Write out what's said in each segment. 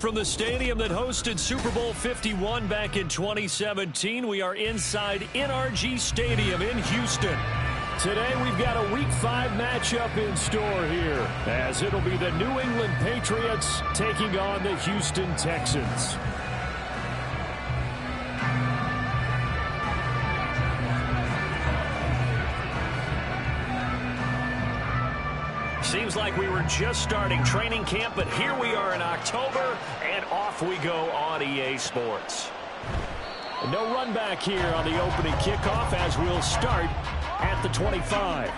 from the stadium that hosted Super Bowl 51 back in 2017. We are inside NRG Stadium in Houston. Today we've got a Week 5 matchup in store here, as it'll be the New England Patriots taking on the Houston Texans. Seems like we were just starting training camp, but here we are in October, and off we go on EA Sports. No run back here on the opening kickoff as we'll start at the 25.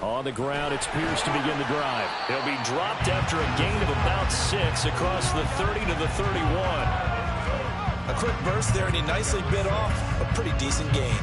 On the ground, it's Pierce to begin the drive. He'll be dropped after a gain of about 6 across the 30 to the 31. A quick burst there, and he nicely bit off a pretty decent gain.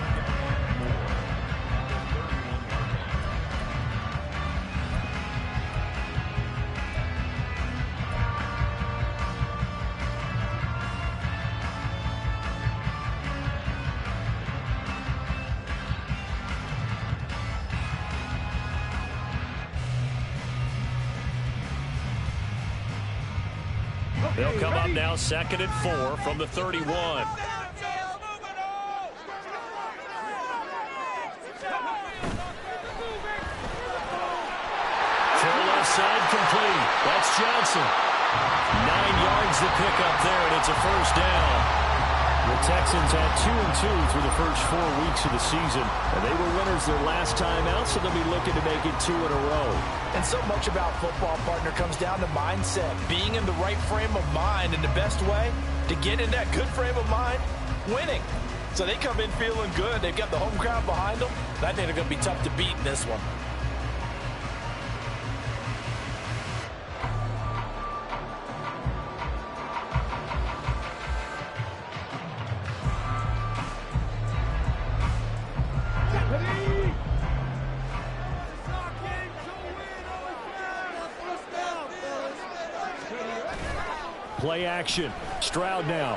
They'll come up now 2nd and 4 from the 31. Full left side complete. That's Johnson. 9 yards to pick up there, and it's a first down. The Texans had 2-2 through the first 4 weeks of the season, and they were winners their last time out, so they'll be looking to make it 2 in a row. And so much about football, partner, comes down to mindset. Being in the right frame of mind, and the best way to get in that good frame of mind, winning. So they come in feeling good. They've got the home crowd behind them. I think they're going to be tough to beat in this one. Play action. Stroud now.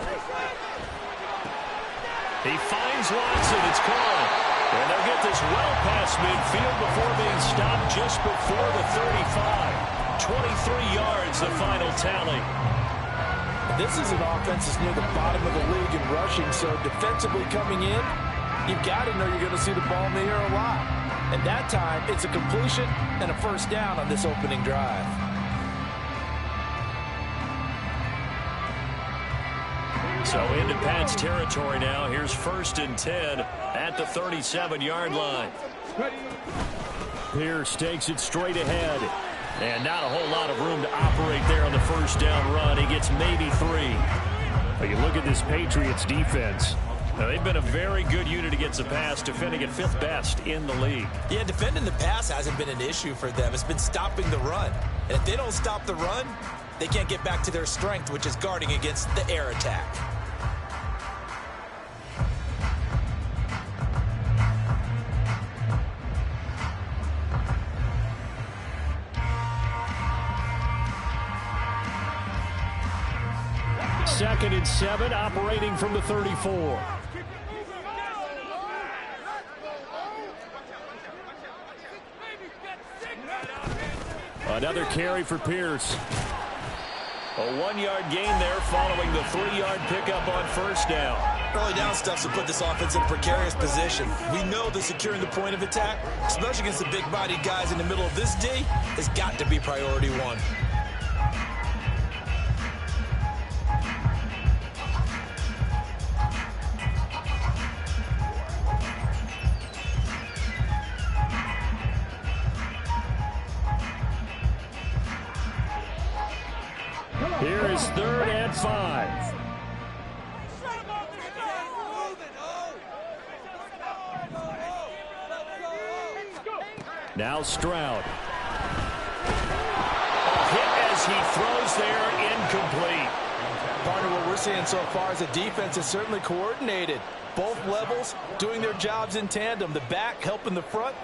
He finds Watson. It's caught. And they'll get this well past midfield before being stopped just before the 35. 23 yards, the final tally. This is an offense that's near the bottom of the league in rushing, so defensively coming in, you've got to know you're going to see the ball in the air a lot. And that time, it's a completion and a first down on this opening drive. So into Pat's territory now. Here's 1st and 10 at the 37-yard line. Pierce takes it straight ahead. And not a whole lot of room to operate there on the first down run. He gets maybe 3. But you look at this Patriots defense. Now, they've been a very good unit against the pass, defending at 5th best in the league. Yeah, defending the pass hasn't been an issue for them. It's been stopping the run. And if they don't stop the run, they can't get back to their strength, which is guarding against the air attack. Second and 7, operating from the 34. Another carry for Pierce. A 1-yard gain there following the 3-yard pickup on first down. Early down stuff to put this offense in a precarious position. We know that securing the point of attack, especially against the big-bodied guys in the middle of this D, has got to be priority 1. Here is 3rd and 5. Now Stroud. Hit as he throws there, incomplete. Partner, what we're seeing so far is the defense is certainly coordinated. Both levels doing their jobs in tandem. The back helping the front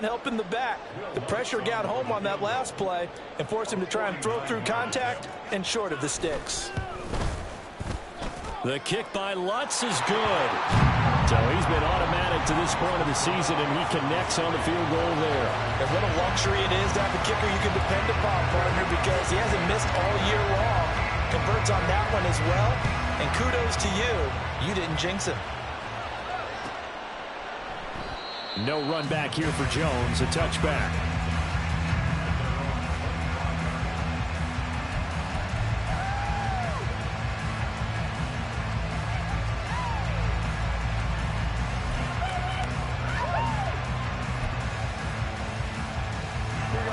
helping the back. The pressure got home on that last play and forced him to try and throw through contact and short of the sticks. The kick by Lutz is good. So he's been automatic to this point of the season, and he connects on the field goal there. And what a luxury it is to have a kicker you can depend upon, partner, because he hasn't missed all year long. Converts on that one as well. And kudos to you. You didn't jinx him. No run back here for Jones. A touchback.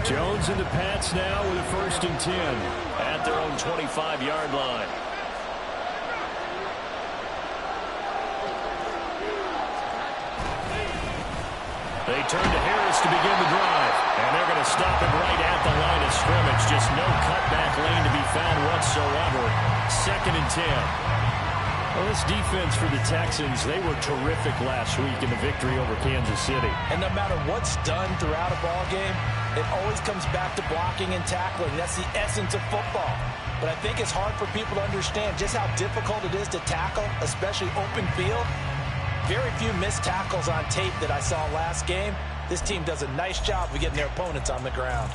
Jones and the Pats now with a 1st and 10 at their own 25-yard line. They turn to Harris to begin the drive, and they're going to stop it right at the line of scrimmage. Just no cutback lane to be found whatsoever. 2nd and 10. Well, this defense for the Texans, they were terrific last week in the victory over Kansas City. And no matter what's done throughout a ball game, it always comes back to blocking and tackling. That's the essence of football. But I think it's hard for people to understand just how difficult it is to tackle, especially open field. Very few missed tackles on tape that I saw last game. This team does a nice job of getting their opponents on the ground.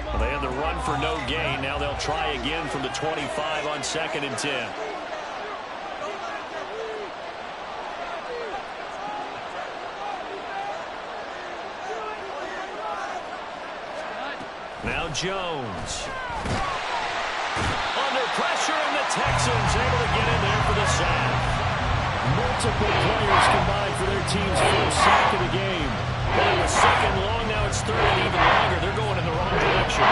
Well, they had the run for no gain. Now they'll try again from the 25 on 2nd and 10. Now Jones. Under pressure, and the Texans able to get in there for the sack. Multiple players combined for their team's first sack of the game. Well, it was 2nd long, now it's 3rd and even longer. They're going in the wrong direction.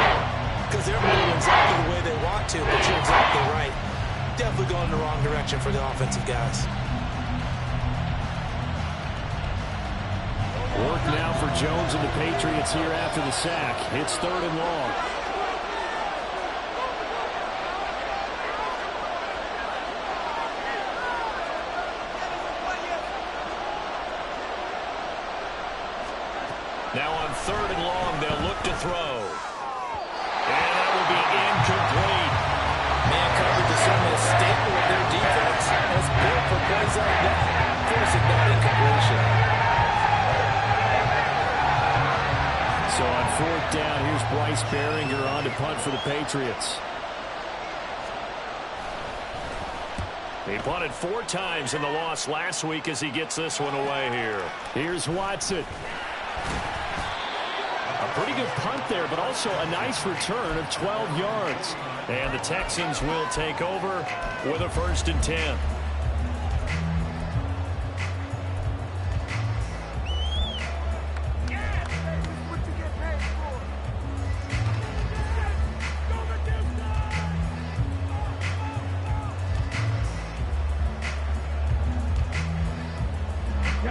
Because they're moving exactly the way they want to, but you're exactly right. Definitely going in the wrong direction for the offensive guys. Work now for Jones and the Patriots here after the sack. It's 3rd and long. Now on 3rd and long, they'll look to throw. And that will be incomplete. Man coverage is certainly a staple of their defense. And it's built for plays like that, forcing that incompletion. So on 4th down, here's Bryce Behringer on to punt for the Patriots. He punted 4 times in the loss last week as he gets this one away here. Here's Watson. A pretty good punt there, but also a nice return of 12 yards. And the Texans will take over with a 1st and 10.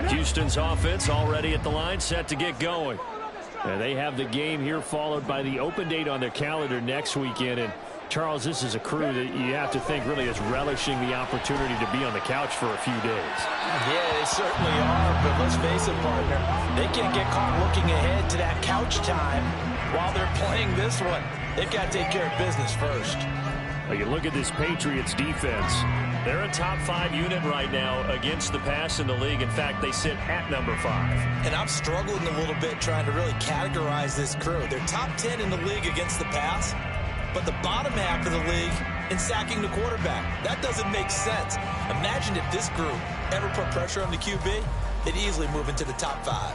Houston's offense already at the line, set to get going. And they have the game here followed by the open date on their calendar next weekend. And Charles, this is a crew that you have to think really is relishing the opportunity to be on the couch for a few days. Yeah, they certainly are, but let's face it, partner. They can't get caught looking ahead to that couch time while they're playing this one. They've got to take care of business first. Well, you look at this Patriots defense. They're a top 5 unit right now against the pass in the league. In fact, they sit at number 5. And I'm struggling a little bit trying to really categorize this crew. They're top 10 in the league against the pass, but the bottom half of the league in sacking the quarterback. That doesn't make sense. Imagine if this group ever put pressure on the QB, they'd easily move into the top 5.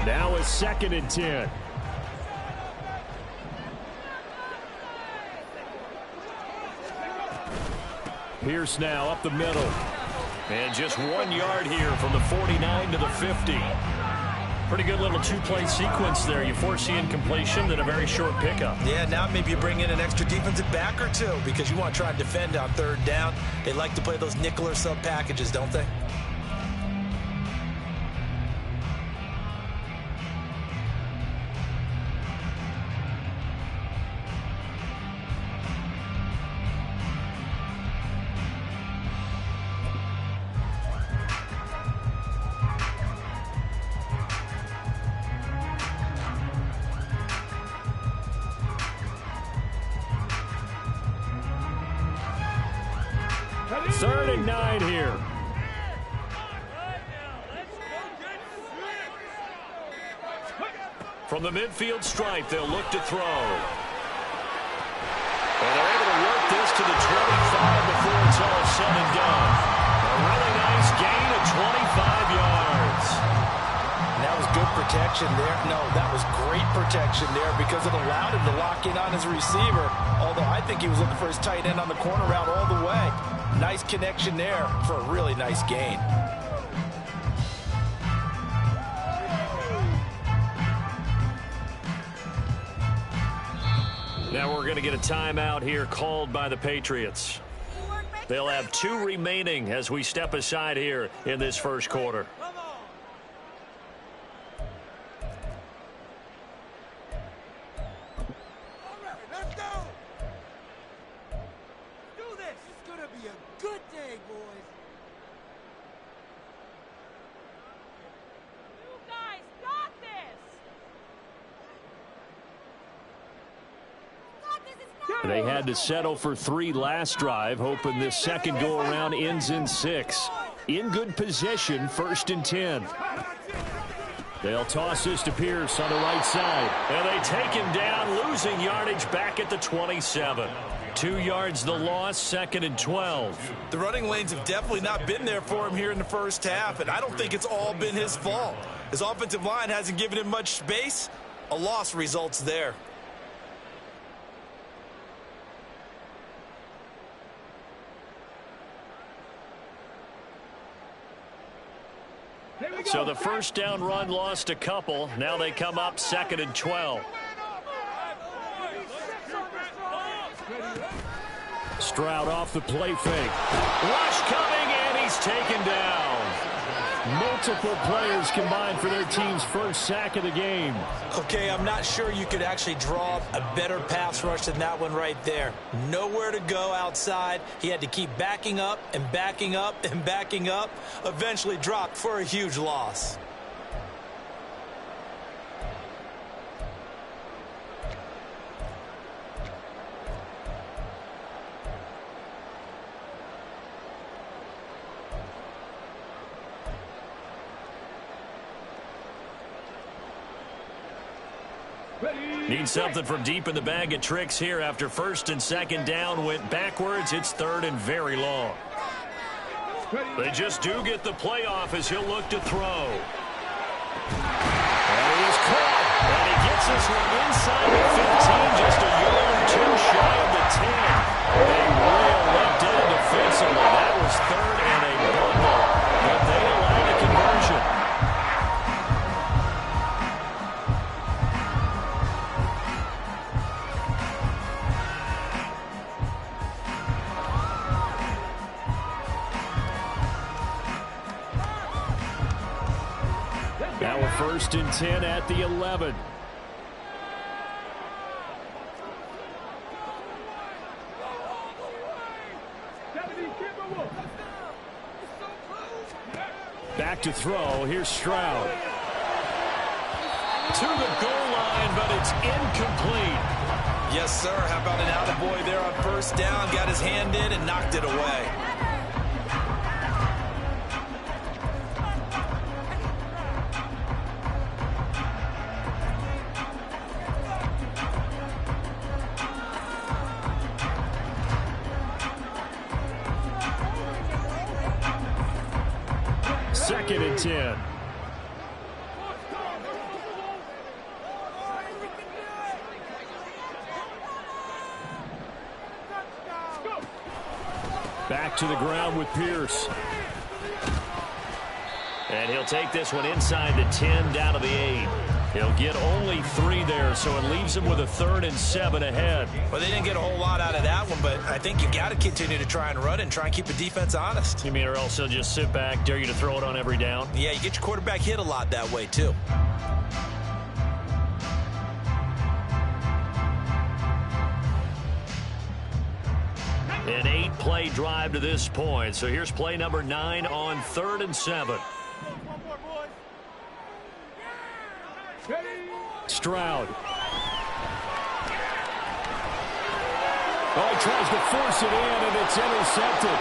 Now it's 2nd and 10. Pierce now up the middle. And just 1 yard here from the 49 to the 50. Pretty good little two-play sequence there. You force the incompletion, then a very short pickup. Yeah, now maybe you bring in an extra defensive back or two because you want to try and defend on third down. They like to play those nickel or sub packages, don't they? Third and 9 here. From the midfield stripe, they'll look to throw. And they're able to work this to the 25 before it's all said and done. A really nice gain of 25 yards. And that was good protection there. No, that was great protection there because it allowed him to lock in on his receiver, although I think he was looking for his tight end on the corner route all the way. Nice connection there for a really nice gain. Now we're going to get a timeout here called by the Patriots. They'll have 2 remaining as we step aside here in this first quarter. They had to settle for 3 last drive, hoping this second go-around ends in 6. In good position, 1st and 10. They'll toss this to Pierce on the right side. And they take him down, losing yardage back at the 27. 2 yards the loss, 2nd and 12. The running lanes have definitely not been there for him here in the first half, and I don't think it's all been his fault. His offensive line hasn't given him much space. A loss results there. So the first down run lost a couple. Now they come up 2nd and 12. Stroud off the play fake. Rush coming, and he's taken down. Multiple players combined for their team's first sack of the game. Okay, I'm not sure you could actually draw a better pass rush than that one right there. Nowhere to go outside. He had to keep backing up and backing up and backing up. Eventually dropped for a huge loss. Need something from deep in the bag of tricks here after 1st and 2nd down went backwards. It's 3rd and very long. They just do get the playoff as he'll look to throw. And he is caught. And he gets this one inside the 15, just a yard or 2 shy of the 10. A real letdown defensively. That was 3rd and a bundle. But they allowed a conversion. Now a 1st and 10 at the 11. Back to throw. Here's Stroud. To the goal line, but it's incomplete. Yes, sir. How about an attaboy there on 1st down? Got his hand in and knocked it away. Second and 10. Back to the ground with Pierce. And he'll take this one inside the 10 down to the 8. He'll get only 3 there, so it leaves him with a 3rd and 7 ahead. Well, they didn't get a whole lot out of that one, but I think you got to continue to try and run and try and keep the defense honest. You mean or else he'll just sit back, dare you to throw it on every down? Yeah, you get your quarterback hit a lot that way, too. An 8-play drive to this point. So here's play number 9 on 3rd and 7. Stroud. Oh, he tries to force it in, and it's intercepted.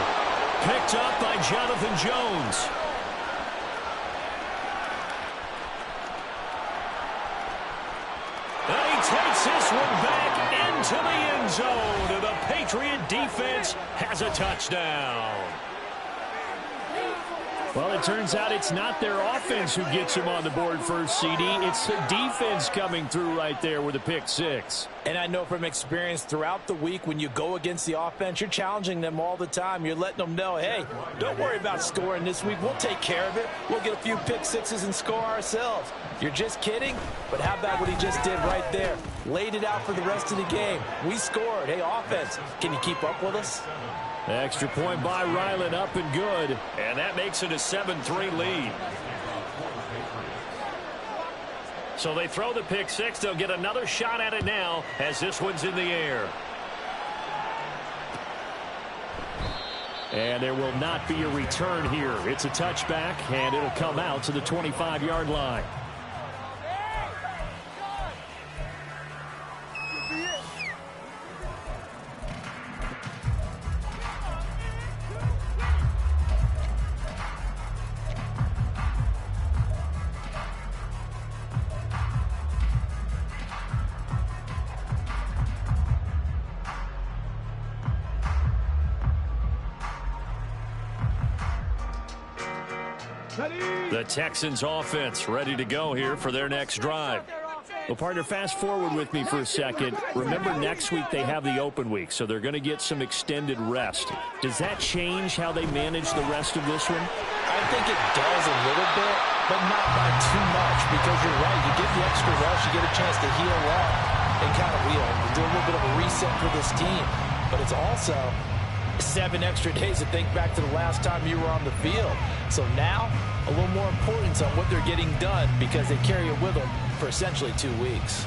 Picked up by Jonathan Jones. And he takes this one back into the end zone. And the Patriot defense has a touchdown. Well, it turns out it's not their offense who gets him on the board first, CD. It's the defense coming through right there with a pick 6. And I know from experience throughout the week when you go against the offense, you're challenging them all the time. You're letting them know, hey, don't worry about scoring this week. We'll take care of it. We'll get a few pick 6s and score ourselves. You're just kidding? But how about what he just did right there? Laid it out for the rest of the game. We scored. Hey, offense, can you keep up with us? Extra point by Ryland, up and good. And that makes it a 7-3 lead. So they throw the pick 6. They'll get another shot at it now as this one's in the air. And there will not be a return here. It's a touchback, and it'll come out to the 25-yard line. The Texans offense ready to go here for their next drive. Well, partner, fast forward with me for a second. Remember, next week they have the open week, so they're going to get some extended rest. Does that change how they manage the rest of this one? I think it does a little bit, but not by too much, because you're right. You get the extra rest, you get a chance to heal up and kind of do a little bit of a reset for this team. But it's also 7 extra days to think back to the last time you were on the field. So now, a little more importance on what they're getting done because they carry it with them for essentially 2 weeks.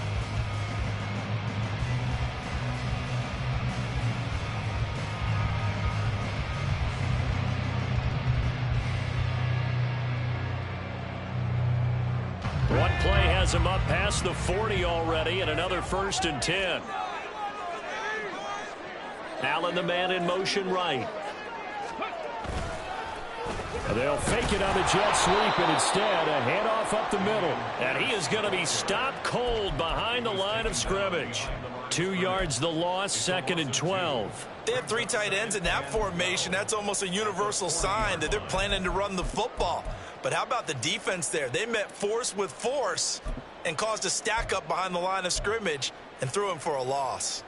One play has him up past the 40 already, and another 1st and 10. Allen, the man in motion right. They'll fake it on the jet sweep, and instead a handoff up the middle. And he is going to be stopped cold behind the line of scrimmage. 2 yards the loss, 2nd and 12. They have 3 tight ends in that formation. That's almost a universal sign that they're planning to run the football. But how about the defense there? They met force with force and caused a stack up behind the line of scrimmage and threw him for a loss.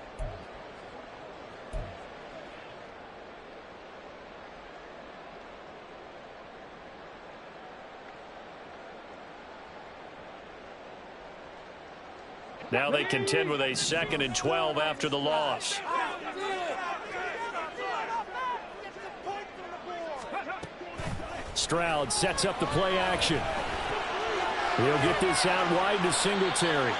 Now they contend with a 2nd and 12 after the loss. Stroud sets up the play action. He'll get this out wide to Singletary.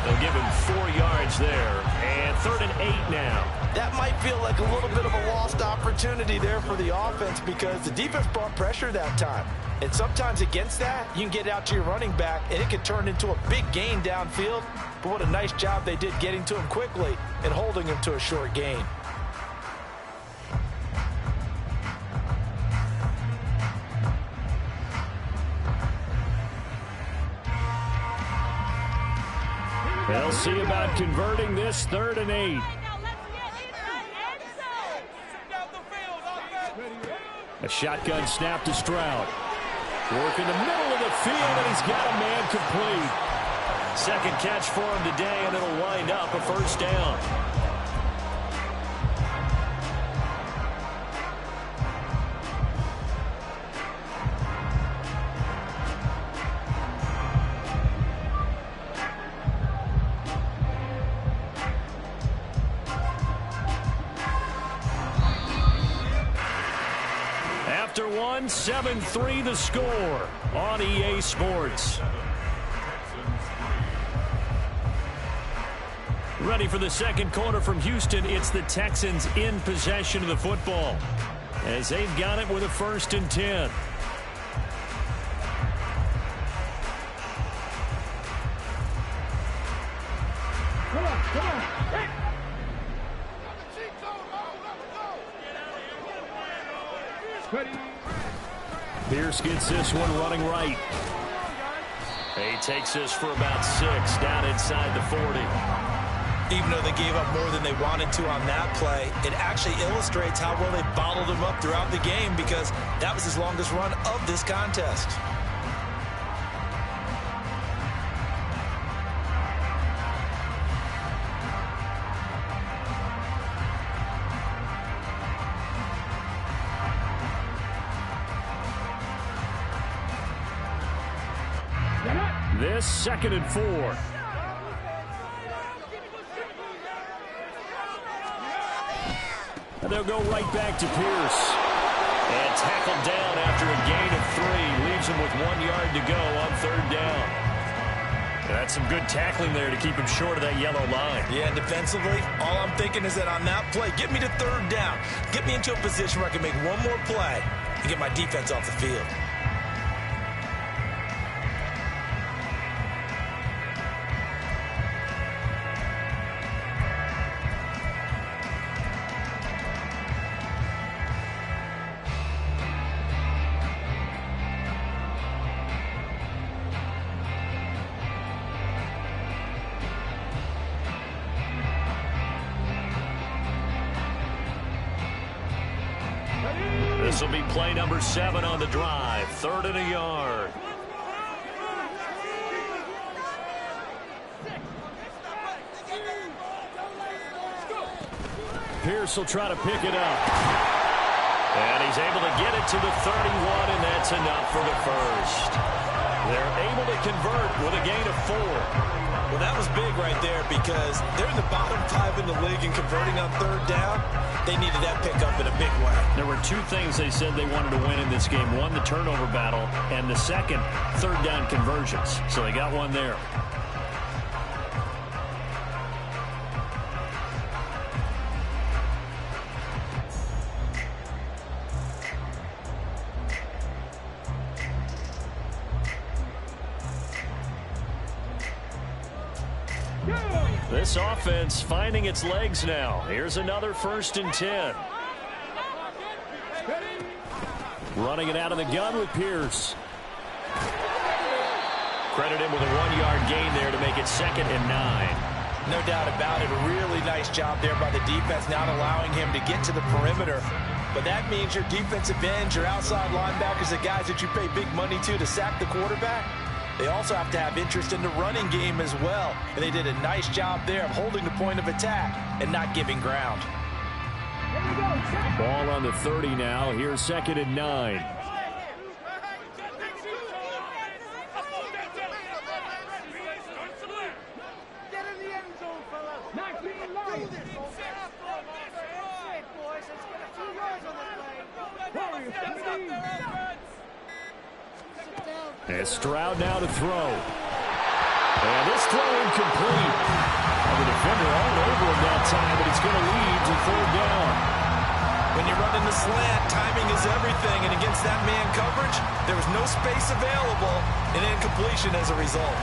They'll give him 4 yards there. And 3rd and 8 now. That might feel like a little bit of a lost opportunity there for the offense because the defense brought pressure that time. And sometimes against that, you can get out to your running back, and it can turn into a big gain downfield. But what a nice job they did getting to him quickly and holding him to a short gain. They'll see about converting this 3rd and 8. A shotgun snap to Stroud. Work in the middle of the field, and he's got a man complete. 2nd catch for him today, and it'll wind up a 1st down. after one. 7-3 the score on EA Sports. Ready for the second quarter from Houston. It's the Texans in possession of the football as they've got it with a 1st and 10. Pierce gets this one running right. He takes this for about 6 down inside the 40. Even though they gave up more than they wanted to on that play, it actually illustrates how well they bottled him up throughout the game because that was his longest run of this contest. This 2nd and 4. And they'll go right back to Pierce. And tackled down after a gain of 3. Leaves him with 1 yard to go on 3rd down. That's some good tackling there to keep him short of that yellow line. Yeah, and defensively, all I'm thinking is that on that play, get me to 3rd down. Get me into a position where I can make one more play and get my defense off the field. This will be play number 7 on the drive. 3rd and a yard. Pierce will try to pick it up. And he's able to get it to the 31, and that's enough for the 1st. They're able to convert with a gain of 4. Well, that was big right there because they're in the bottom 5 in the league in converting on 3rd down. They needed that pickup in a big way. There were 2 things they said they wanted to win in this game. One, the turnover battle, and the second, 3rd down conversions. So they got one there. This offense finding its legs now. Here's another 1st and 10. Running it out of the gun with Pierce. Credit him with a 1-yard gain there to make it 2nd and 9. No doubt about it. A really nice job there by the defense, not allowing him to get to the perimeter. But that means your defensive ends, your outside linebackers, the guys that you pay big money to sack the quarterback, they also have to have interest in the running game as well. And they did a nice job there of holding the point of attack and not giving ground. Ball on the 30 now. Here's 2nd and 9. And Stroud now to throw. And this throw incomplete. The defender all over him that time, but it's going to lead to 3rd down. When you run in the slant, timing is everything. And against that man coverage, there was no space available and incompletion as a result.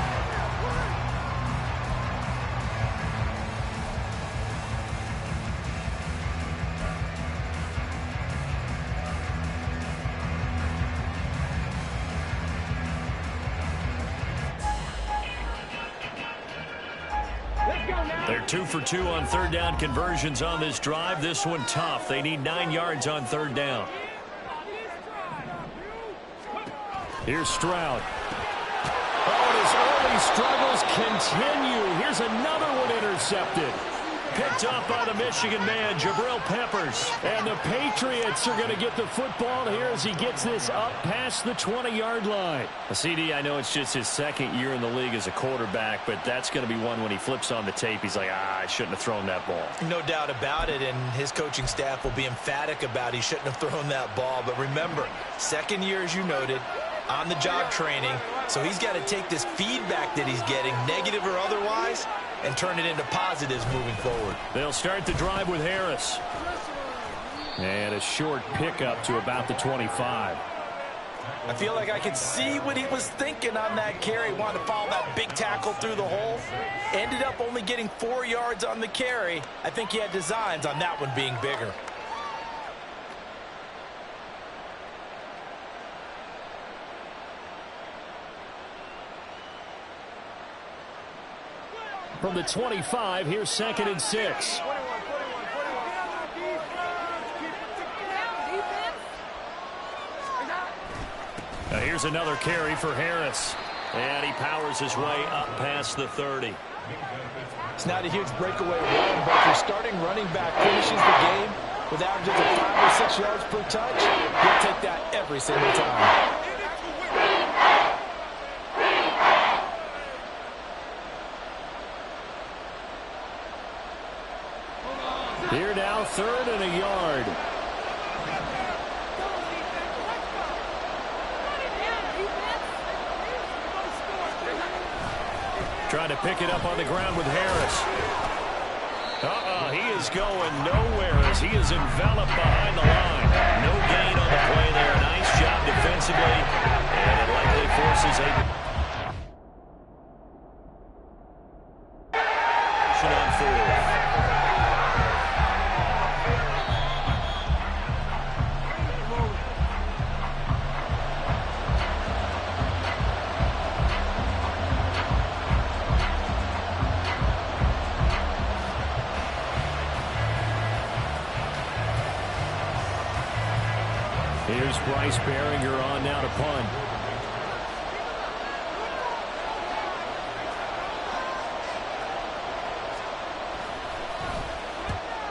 They're 2 for 2 on 3rd down conversions on this drive. This one tough. They need 9 yards on 3rd down. Here's Stroud. Oh, and his early struggles continue. Here's another one intercepted. picked off by the Michigan man, Jabril Peppers. And the Patriots are going to get the football here as he gets this up past the 20-yard line. CD, I know it's just his second year in the league as a quarterback, but that's going to be one when he flips on the tape, he's like, I shouldn't have thrown that ball. No doubt about it, and his coaching staff will be emphatic about he shouldn't have thrown that ball. But remember, second year, as you noted, on-the-job training, so he's got to take this feedback that he's getting, negative or otherwise, and turn it into positives moving forward. They'll start the drive with Harris. And a short pickup to about the 25. I feel like I could see what he was thinking on that carry. Wanted to follow that big tackle through the hole. Ended up only getting 4 yards on the carry. I think he had designs on that one being bigger. From the 25, here's 2nd and 6. Now here's another carry for Harris. And he powers his way up past the 30. It's not a huge breakaway run, but if your starting running back finishes the game with averages of 5 or 6 yards per touch, he'll take that every single time. Here now, 3rd and a yard. Trying to pick it up on the ground with Harris. He is going nowhere as he is enveloped behind the line. No gain on the play there. Nice job defensively. And it likely forces a on 4th. Here's Bryce Behringer on now to punt.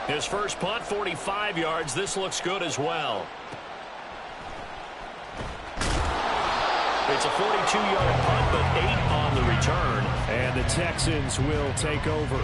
His first punt, 45 yards. This looks good as well. It's a 42-yard punt, but 8 on the return. And the Texans will take over.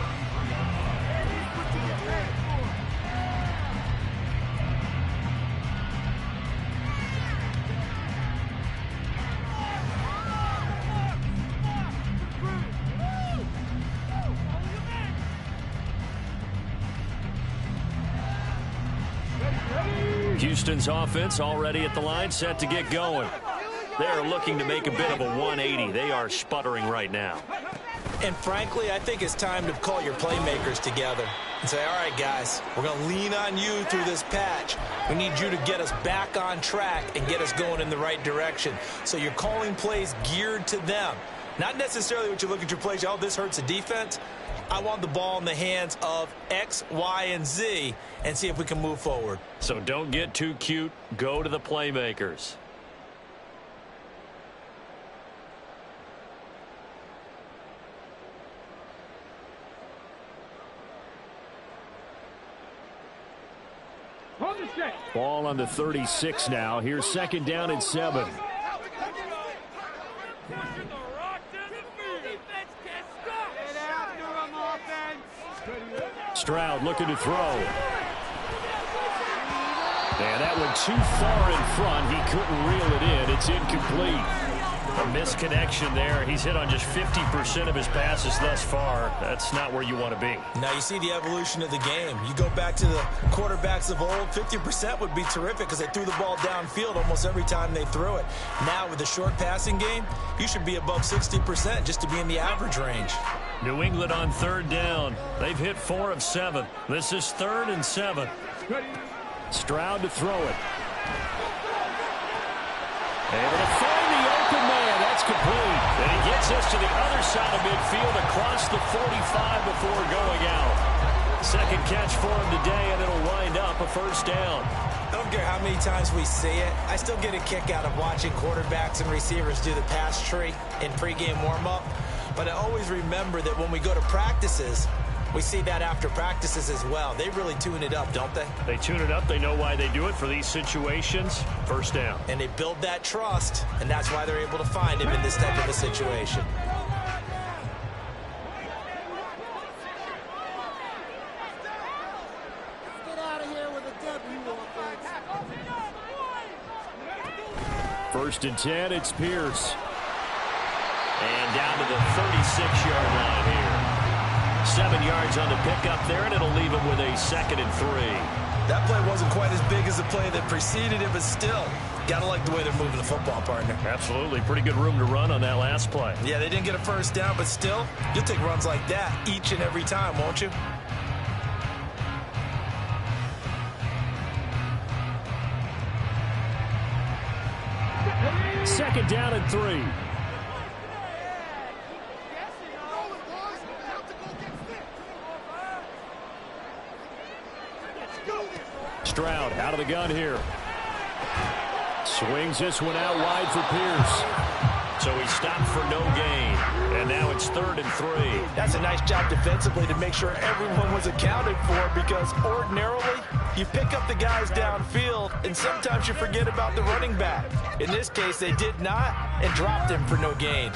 Houston's offense already at the line, set to get going. They're looking to make a bit of a 180. They are sputtering right now. And frankly, I think it's time to call your playmakers together and say, all right, guys, we're going to lean on you through this patch. We need you to get us back on track and get us going in the right direction. So you're calling plays geared to them. Not necessarily what you look at your plays, oh, this hurts the defense. I want the ball in the hands of X, Y, and Z and see if we can move forward. So don't get too cute. Go to the playmakers. Ball on the 36 now. Here's 2nd down and 7. Stroud looking to throw. And that went too far in front. He couldn't reel it in. It's incomplete. A misconnection there. He's hit on just 50% of his passes thus far. That's not where you want to be. Now you see the evolution of the game. You go back to the quarterbacks of old, 50% would be terrific because they threw the ball downfield almost every time they threw it. Now with the short passing game, you should be above 60% just to be in the average range. New England on 3rd down. They've hit 4 of 7. This is 3rd and 7. Stroud to throw it. Able to find the open man. That's complete. And he gets us to the other side of midfield across the 45 before going out. Second catch for him today, and it'll wind up a 1st down. I don't care how many times we see it. I still get a kick out of watching quarterbacks and receivers do the pass tree in pregame warm-up. But I always remember that when we go to practices, We see that after practices as well. They really tune it up, don't they? They tune it up. They know why they do it for these situations. First down. And they build that trust, and that's why they're able to find him in this type of a situation. First and 10, it's Pierce. And down to the 36-yard line here. 7 yards on the pickup there, and it'll leave him with a 2nd and 3. That play wasn't quite as big as the play that preceded it, but still, gotta like the way they're moving the football, partner. Absolutely. Pretty good room to run on that last play. Yeah, they didn't get a first down, but still, you'll take runs like that each and every time, won't you? Second down and 3. Stroud out of the gun here. Swings this one out wide for Pierce. So he stopped for no gain. And now it's 3rd and 3. That's a nice job defensively to make sure everyone was accounted for, because ordinarily you pick up the guys downfield and sometimes you forget about the running back. In this case, they did not and dropped him for no gain.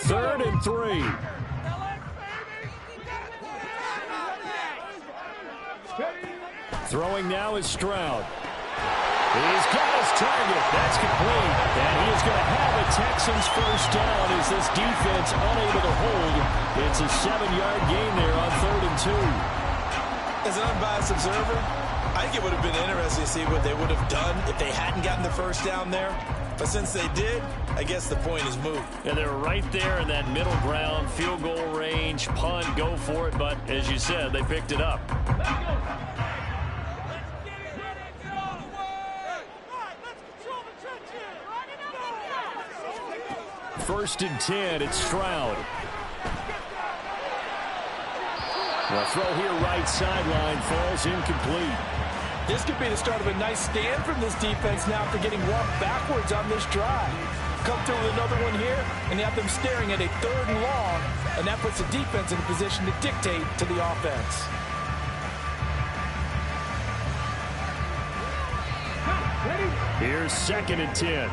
Third and 3. Throwing now is Stroud. He's got his target. That's complete. And he is going to have a Texans first down as this defense unable to hold. It's a 7-yard gain there on 3rd and 2. As an unbiased observer, I think it would have been interesting to see what they would have done if they hadn't gotten the first down there. But since they did, I guess the point is moved. And they're right there in that middle ground, field goal range, punt, go for it. But as you said, they picked it up. First and 10, it's Stroud. The throw here right sideline falls incomplete. This could be the start of a nice stand from this defense now after getting walked backwards on this drive. Come through with another one here, and they have them staring at a 3rd and long, and that puts the defense in a position to dictate to the offense. Here's 2nd and 10.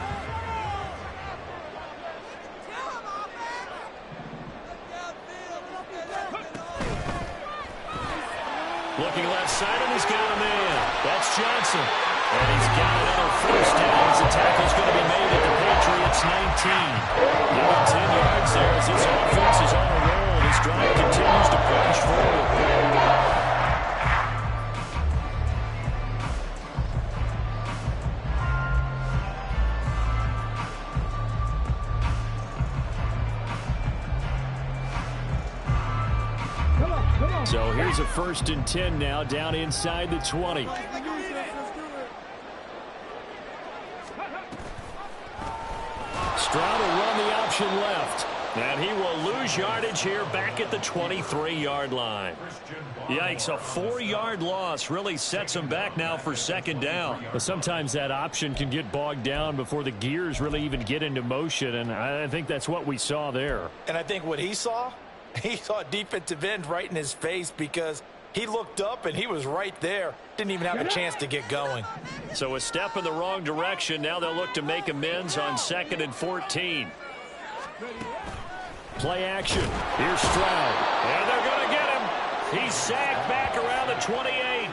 Looking left side, and he's got a man. That's Johnson. And he's got another first down as the tackle's going to be made at the Patriots 19. Given 10 yards there as this offense is on a roll. This drive continues to push forward. So here's a 1st and 10 now, down inside the 20. Stroud will run the option left. And he will lose yardage here back at the 23-yard line. Yikes, a 4-yard loss really sets him back now for 2nd down. But sometimes that option can get bogged down before the gears really even get into motion, and I think that's what we saw there. And I think what he saw a defensive end right in his face, because he looked up and he was right there. Didn't even have a chance to get going. So a step in the wrong direction. Now they'll look to make amends on 2nd and 14. Play action. Here's Stroud. And they're going to get him. He's sacked back around the 28.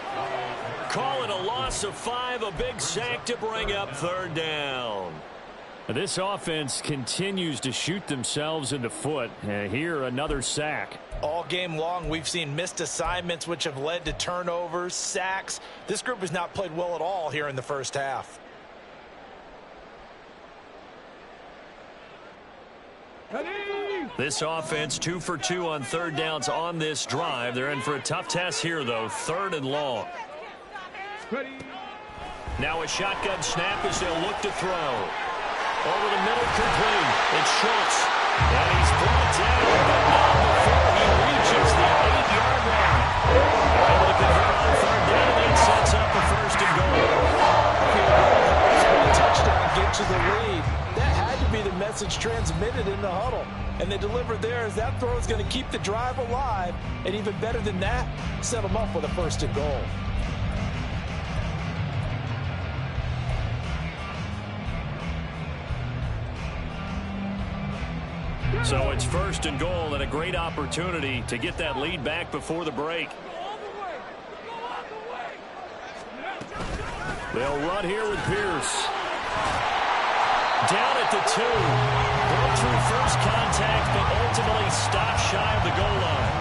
Call it a loss of 5, a big sack to bring up 3rd down. This offense continues to shoot themselves in the foot. Here, another sack. All game long, we've seen missed assignments, which have led to turnovers, sacks. This group has not played well at all here in the first half. This offense 2 for 2 on 3rd downs on this drive. They're in for a tough test here, though. 3rd and long. Now a shotgun snap as they'll look to throw. Over the middle, complete. It's Schultz. And he's brought down, but not before he reaches the 8-yard line. They're able to convert on 3rd down, and sets up a 1st and goal. A touchdown get to the lead. message transmitted in the huddle. And they delivered there as that throw is going to keep the drive alive. And even better than that, set them up with a 1st and goal. So it's 1st and goal and a great opportunity to get that lead back before the break. They'll run here with Pierce. Down at the 2. Broke through first contact, but ultimately stopped shy of the goal line.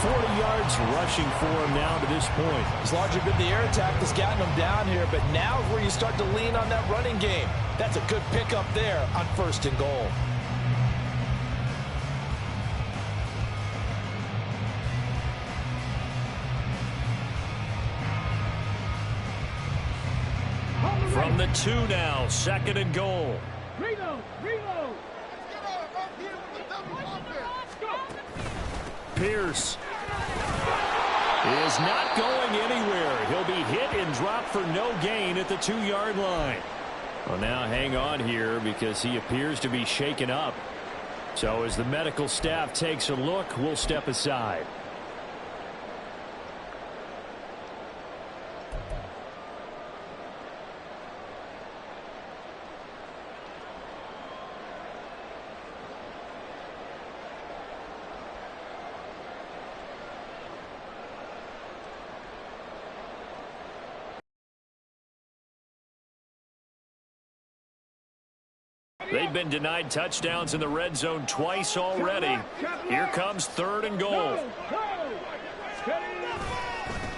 40 yards rushing for him now to this point. It's largely been the air attack that's gotten them down here, but now is where you start to lean on that running game. That's a good pickup there on 1st and goal. From the 2 now, 2nd and goal. Pierce is not going anywhere. He'll be hit and dropped for no gain at the 2-yard line. Well, now hang on here because he appears to be shaken up. So as the medical staff takes a look, we'll step aside. They've been denied touchdowns in the red zone twice already. Here comes 3rd and goal.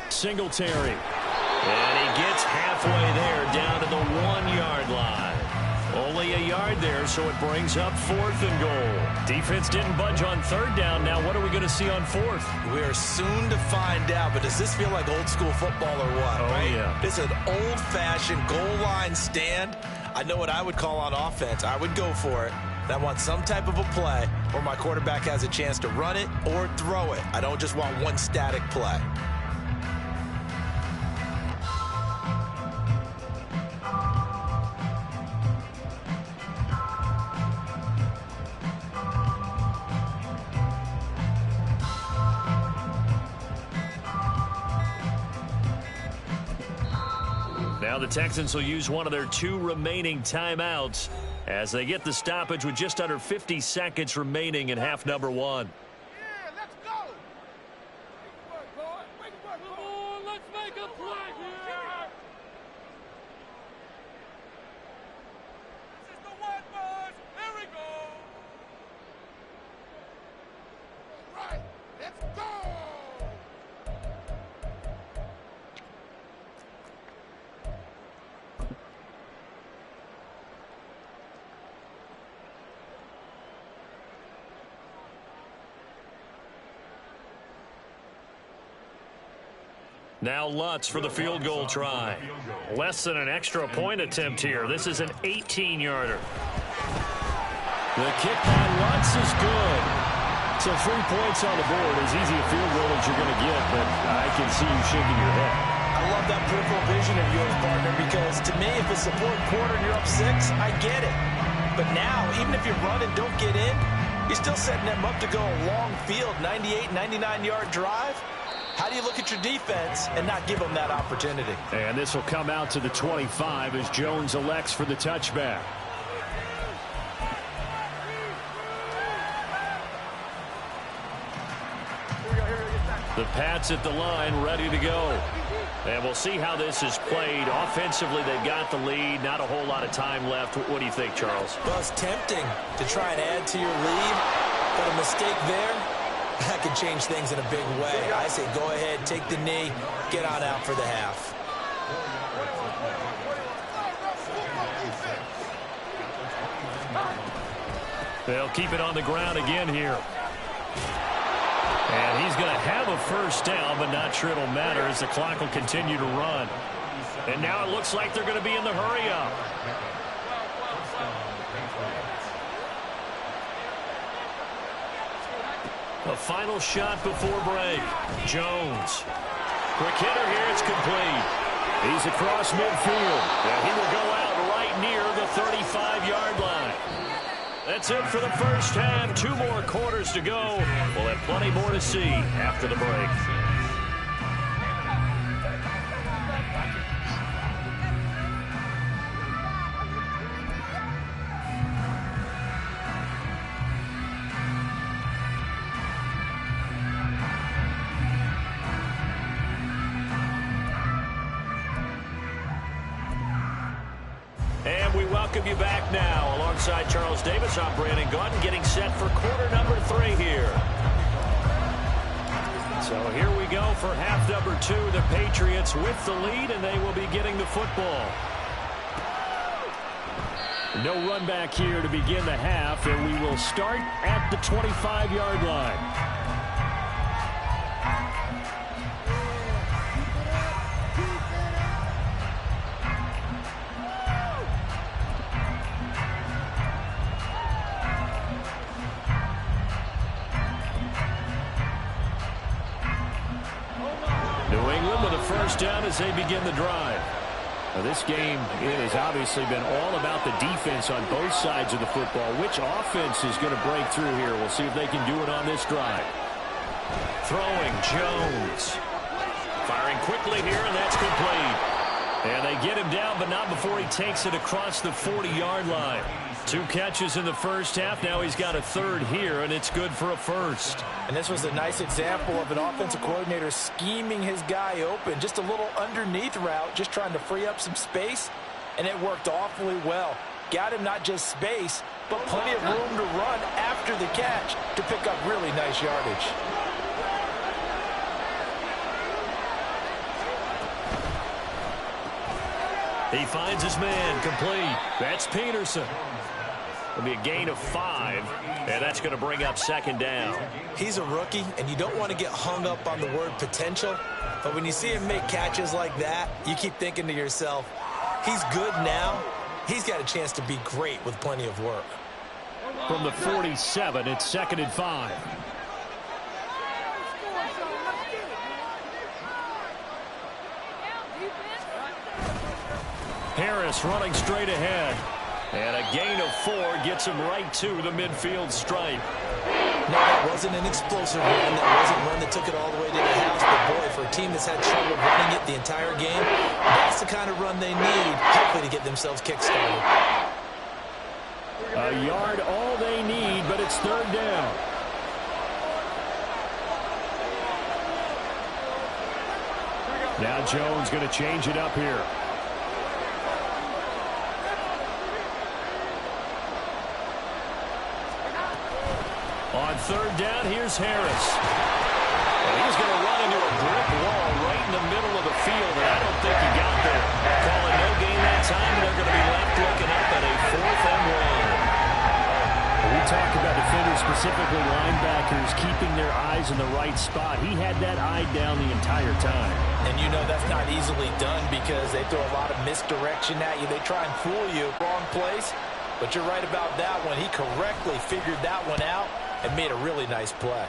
Singletary. And he gets halfway there down to the 1-yard line. Only a yard there, so it brings up 4th and goal. Defense didn't budge on 3rd down. Now what are we going to see on 4th? We're soon to find out, but does this feel like old school football or what? Oh, right? Yeah. This is an old-fashioned goal line stand. I know what I would call on offense. I would go for it. And I want some type of a play where my quarterback has a chance to run it or throw it. I don't just want one static play. Now the Texans will use one of their 2 remaining timeouts as they get the stoppage with just under 50 seconds remaining in half number 1. Yeah, let's go. Come on, let's make a play here. This is the one, boys. Here we go. All right, let's go. Now Lutz for the field goal try. Less than an extra point attempt here. This is an 18-yarder. The kick by Lutz is good. So 3 points on the board. As easy a field goal as you're going to get, but I can see you shaking your head. I love that peripheral vision of yours, partner, because to me, if it's the 4th quarter and you're up 6, I get it. But now, even if you run and don't get in, you're still setting them up to go a long field, 98, 99-yard drive. How do you look at your defense and not give them that opportunity? And this will come out to the 25 as Jones elects for the touchback. The Pats at the line ready to go. And we'll see how this is played. Offensively, they've got the lead. Not a whole lot of time left. What do you think, Charles? Well, it's tempting to try and add to your lead, but a mistake there, that could change things in a big way. I say go ahead, take the knee, get on out for the half. They'll keep it on the ground again here. And he's going to have a first down, but not sure it'll matter as the clock will continue to run. And now it looks like they're going to be in the hurry-up. A final shot before break. Jones. Quick hitter here. It's complete. He's across midfield. And he will go out right near the 35-yard line. That's it for the first half. 2 more quarters to go. We'll have plenty more to see after the break. And we welcome you back now. Alongside Charles Davis, I'm Brandon Gaudin, getting set for quarter number 3 here. So here we go for half number 2. The Patriots with the lead, and they will be getting the football. No run back here to begin the half, and we will start at the 25-yard line. Down as they begin the drive. Now, this game has obviously been all about the defense on both sides of the football. Which offense is going to break through here? We'll see if they can do it on this drive. Throwing Jones. Firing quickly here, and that's complete. And they get him down, but not before he takes it across the 40-yard line. 2 catches in the first half. Now he's got a 3rd here, and it's good for a 1st. And this was a nice example of an offensive coordinator scheming his guy open. Just a little underneath route, just trying to free up some space, and it worked awfully well. Got him not just space, but plenty of room to run after the catch to pick up really nice yardage. He finds his man, complete. That's Peterson. It'll be a gain of 5, and that's going to bring up 2nd down. He's a rookie, and you don't want to get hung up on the word potential, but when you see him make catches like that, you keep thinking to yourself, he's good now. He's got a chance to be great with plenty of work. From the 47, it's 2nd and 5. Harris running straight ahead. And a gain of 4 gets him right to the midfield stripe. No, that wasn't an explosive run. That wasn't one that took it all the way to the house. But, boy, for a team that's had trouble running it the entire game, that's the kind of run they need, hopefully, to get themselves kick-started. A yard all they need, but it's 3rd down. Now Jones going to change it up here. On 3rd down, here's Harris. And he's going to run into a brick wall right in the middle of the field, and I don't think he got there. Calling no gain that time, and they're going to be left looking up at a 4th and 1. We talk about defenders, specifically linebackers, keeping their eyes in the right spot. He had that eye down the entire time. And you know that's not easily done because they throw a lot of misdirection at you. They try and fool you. Wrong place. But you're right about that one. He correctly figured that one out and made a really nice play.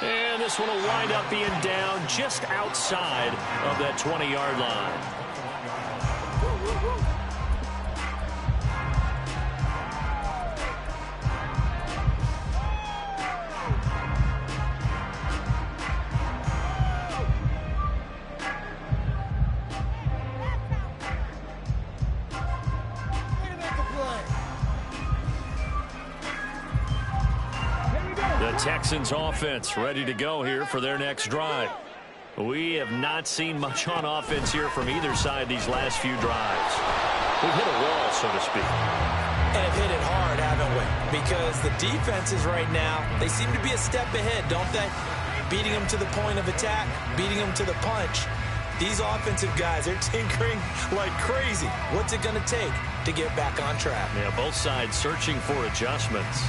And this one will wind up being down just outside of that 20-yard line. Texans offense ready to go here for their next drive. We have not seen much on offense here from either side these last few drives. We've hit a wall, so to speak. And have hit it hard, haven't we? Because the defenses right now, they seem to be a step ahead, don't they? Beating them to the point of attack, beating them to the punch. These offensive guys, they're tinkering like crazy. What's it going to take to get back on track? Yeah, both sides searching for adjustments.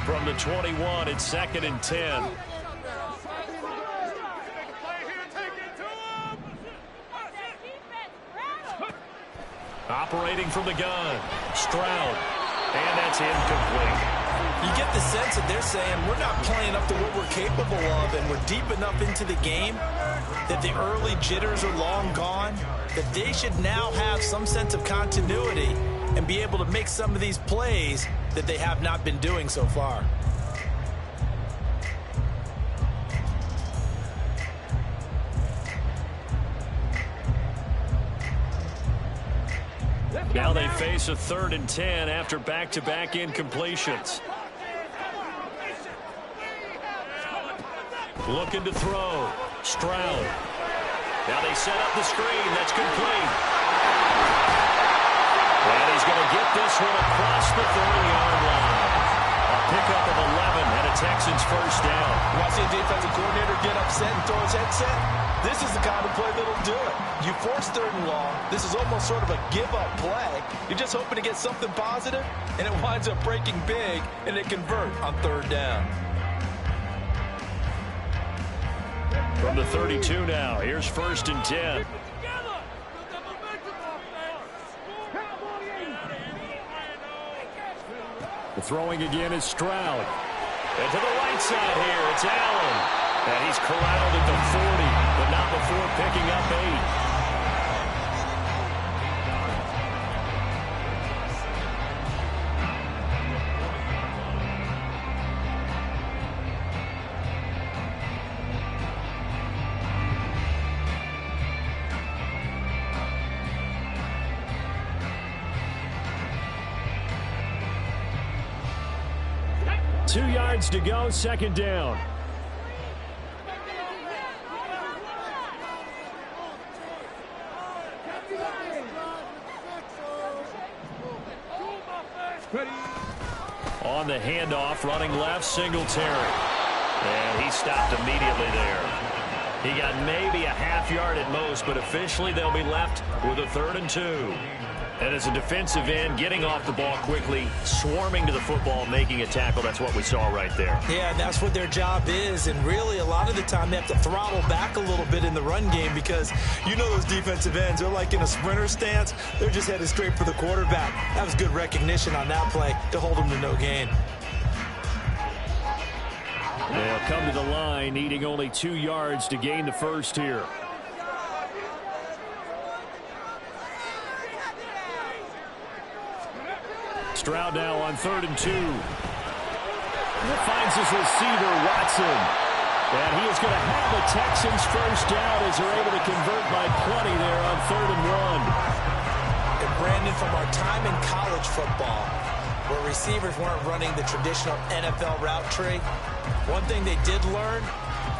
From the 21, it's 2nd and 10. Operating from the gun, Stroud, and that's incomplete. You get the sense that they're saying we're not playing up to what we're capable of, and we're deep enough into the game that the early jitters are long gone, that they should now have some sense of continuity and be able to make some of these plays that they have not been doing so far. Now they face a 3rd and 10 after back-to-back incompletions. Looking to throw. Stroud. Now they set up the screen. That's complete. And he's going to get this one across the 30-yard line. A pickup of 11 and a Texans first down. You want to see a defensive coordinator get upset and throw his headset? This is the kind of play that'll do it. You force 3rd and long. This is almost sort of a give-up play. You're just hoping to get something positive, and it winds up breaking big, and they convert on 3rd down. From the 32 now, here's 1st and 10. The throwing again is Stroud. And to the right side here, it's Allen. And he's corralled at the 40, but not before picking up 8. Two yards to go, 2nd down. On the handoff, running left, Singletary. And he stopped immediately there. He got maybe a half yard at most, but officially they'll be left with a 3rd and 2. And as a defensive end, getting off the ball quickly, swarming to the football, making a tackle, that's what we saw right there. Yeah, that's what their job is, and really a lot of the time they have to throttle back a little bit in the run game because you know those defensive ends, they're like in a sprinter stance. They're just headed straight for the quarterback. That was good recognition on that play to hold them to no gain. They'll come to the line, needing only 2 yards to gain the first here. Stroud now on 3rd and 2. Finds his receiver, Watson. And he is going to have a Texans first down as they're able to convert by plenty there on 3rd and 1. And Brandon, from our time in college football, where receivers weren't running the traditional NFL route tree, one thing they did learn,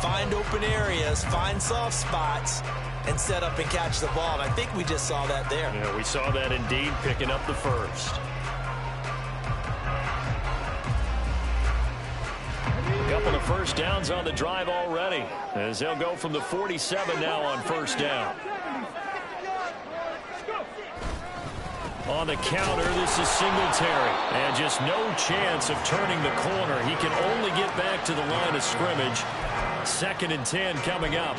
find open areas, find soft spots, and set up and catch the ball. And I think we just saw that there. Yeah, we saw that indeed, picking up the first. Couple of first downs on the drive already, as they'll go from the 47 now on 1st down. On the counter, this is Singletary. And just no chance of turning the corner. He can only get back to the line of scrimmage. 2nd and 10 coming up.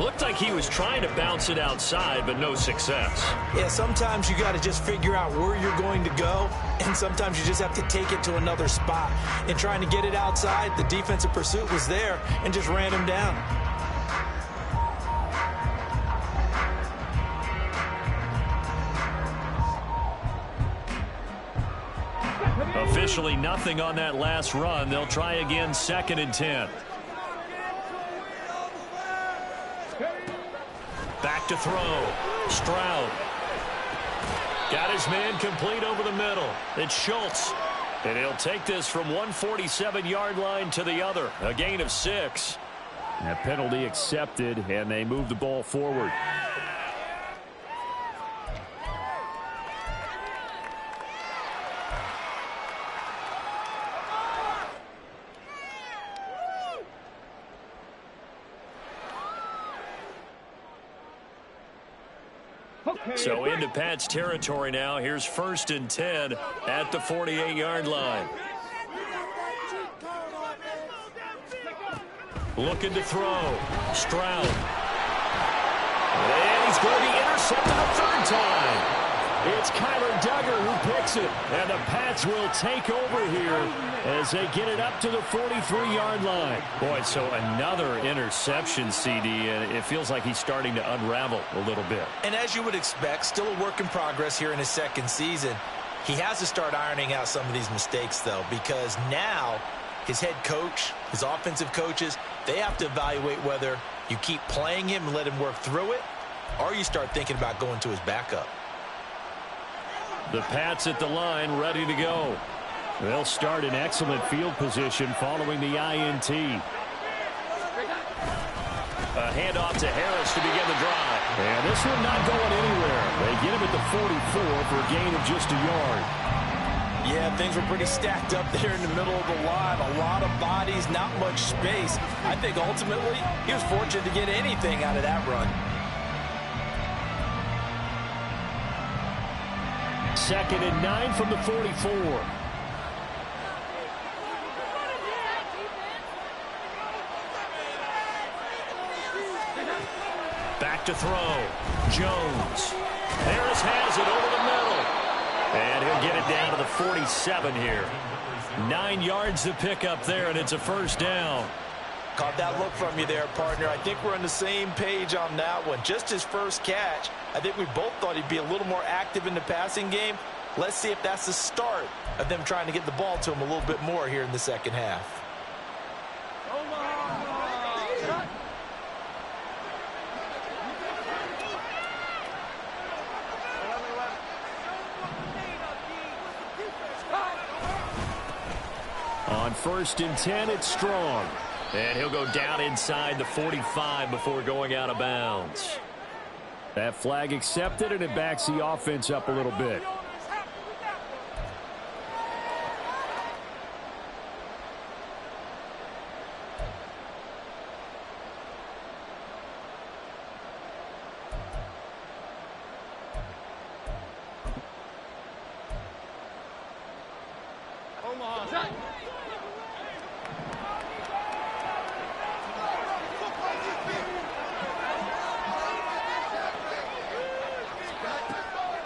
Looked like he was trying to bounce it outside, but no success. Yeah, sometimes you got to just figure out where you're going to go, and sometimes you just have to take it to another spot. In trying to get it outside, the defensive pursuit was there and just ran him down. Officially nothing on that last run. They'll try again, 2nd and 10. Back to throw. Stroud. Got his man complete over the middle. It's Schultz. And he'll take this from 147-yard line to the other. A gain of 6. A penalty accepted, and they move the ball forward. So into Pat's territory now. Here's 1st and 10 at the 48-yard line. Looking to throw. Stroud. And he's going to be intercepted a 3rd time. It's Kyler Duggar who picks it. And the Pats will take over here as they get it up to the 43-yard line. Boy, so another interception, CD, and it feels like he's starting to unravel a little bit. And as you would expect, still a work in progress here in his second season. He has to start ironing out some of these mistakes, though, because now his head coach, his offensive coaches, they have to evaluate whether you keep playing him and let him work through it, or you start thinking about going to his backup. The Pats at the line, ready to go. They'll start in excellent field position following the INT. A handoff to Harris to begin the drive. And this one not going anywhere. They get him at the 44 for a gain of just a yard. Yeah, things were pretty stacked up there in the middle of the line. A lot of bodies, not much space. I think ultimately he was fortunate to get anything out of that run. Second and 9 from the 44. Back to throw. Jones. Harris has it over the middle. And he'll get it down to the 47 here. 9 yards to pick up there, and it's a first down. Caught that look from you there, partner. I think we're on the same page on that one. Just his first catch. I think we both thought he'd be a little more active in the passing game. Let's see if that's the start of them trying to get the ball to him a little bit more here in the second half. On first and 10, it's Strong. And he'll go down inside the 45 before going out of bounds. That flag accepted, and it backs the offense up a little bit.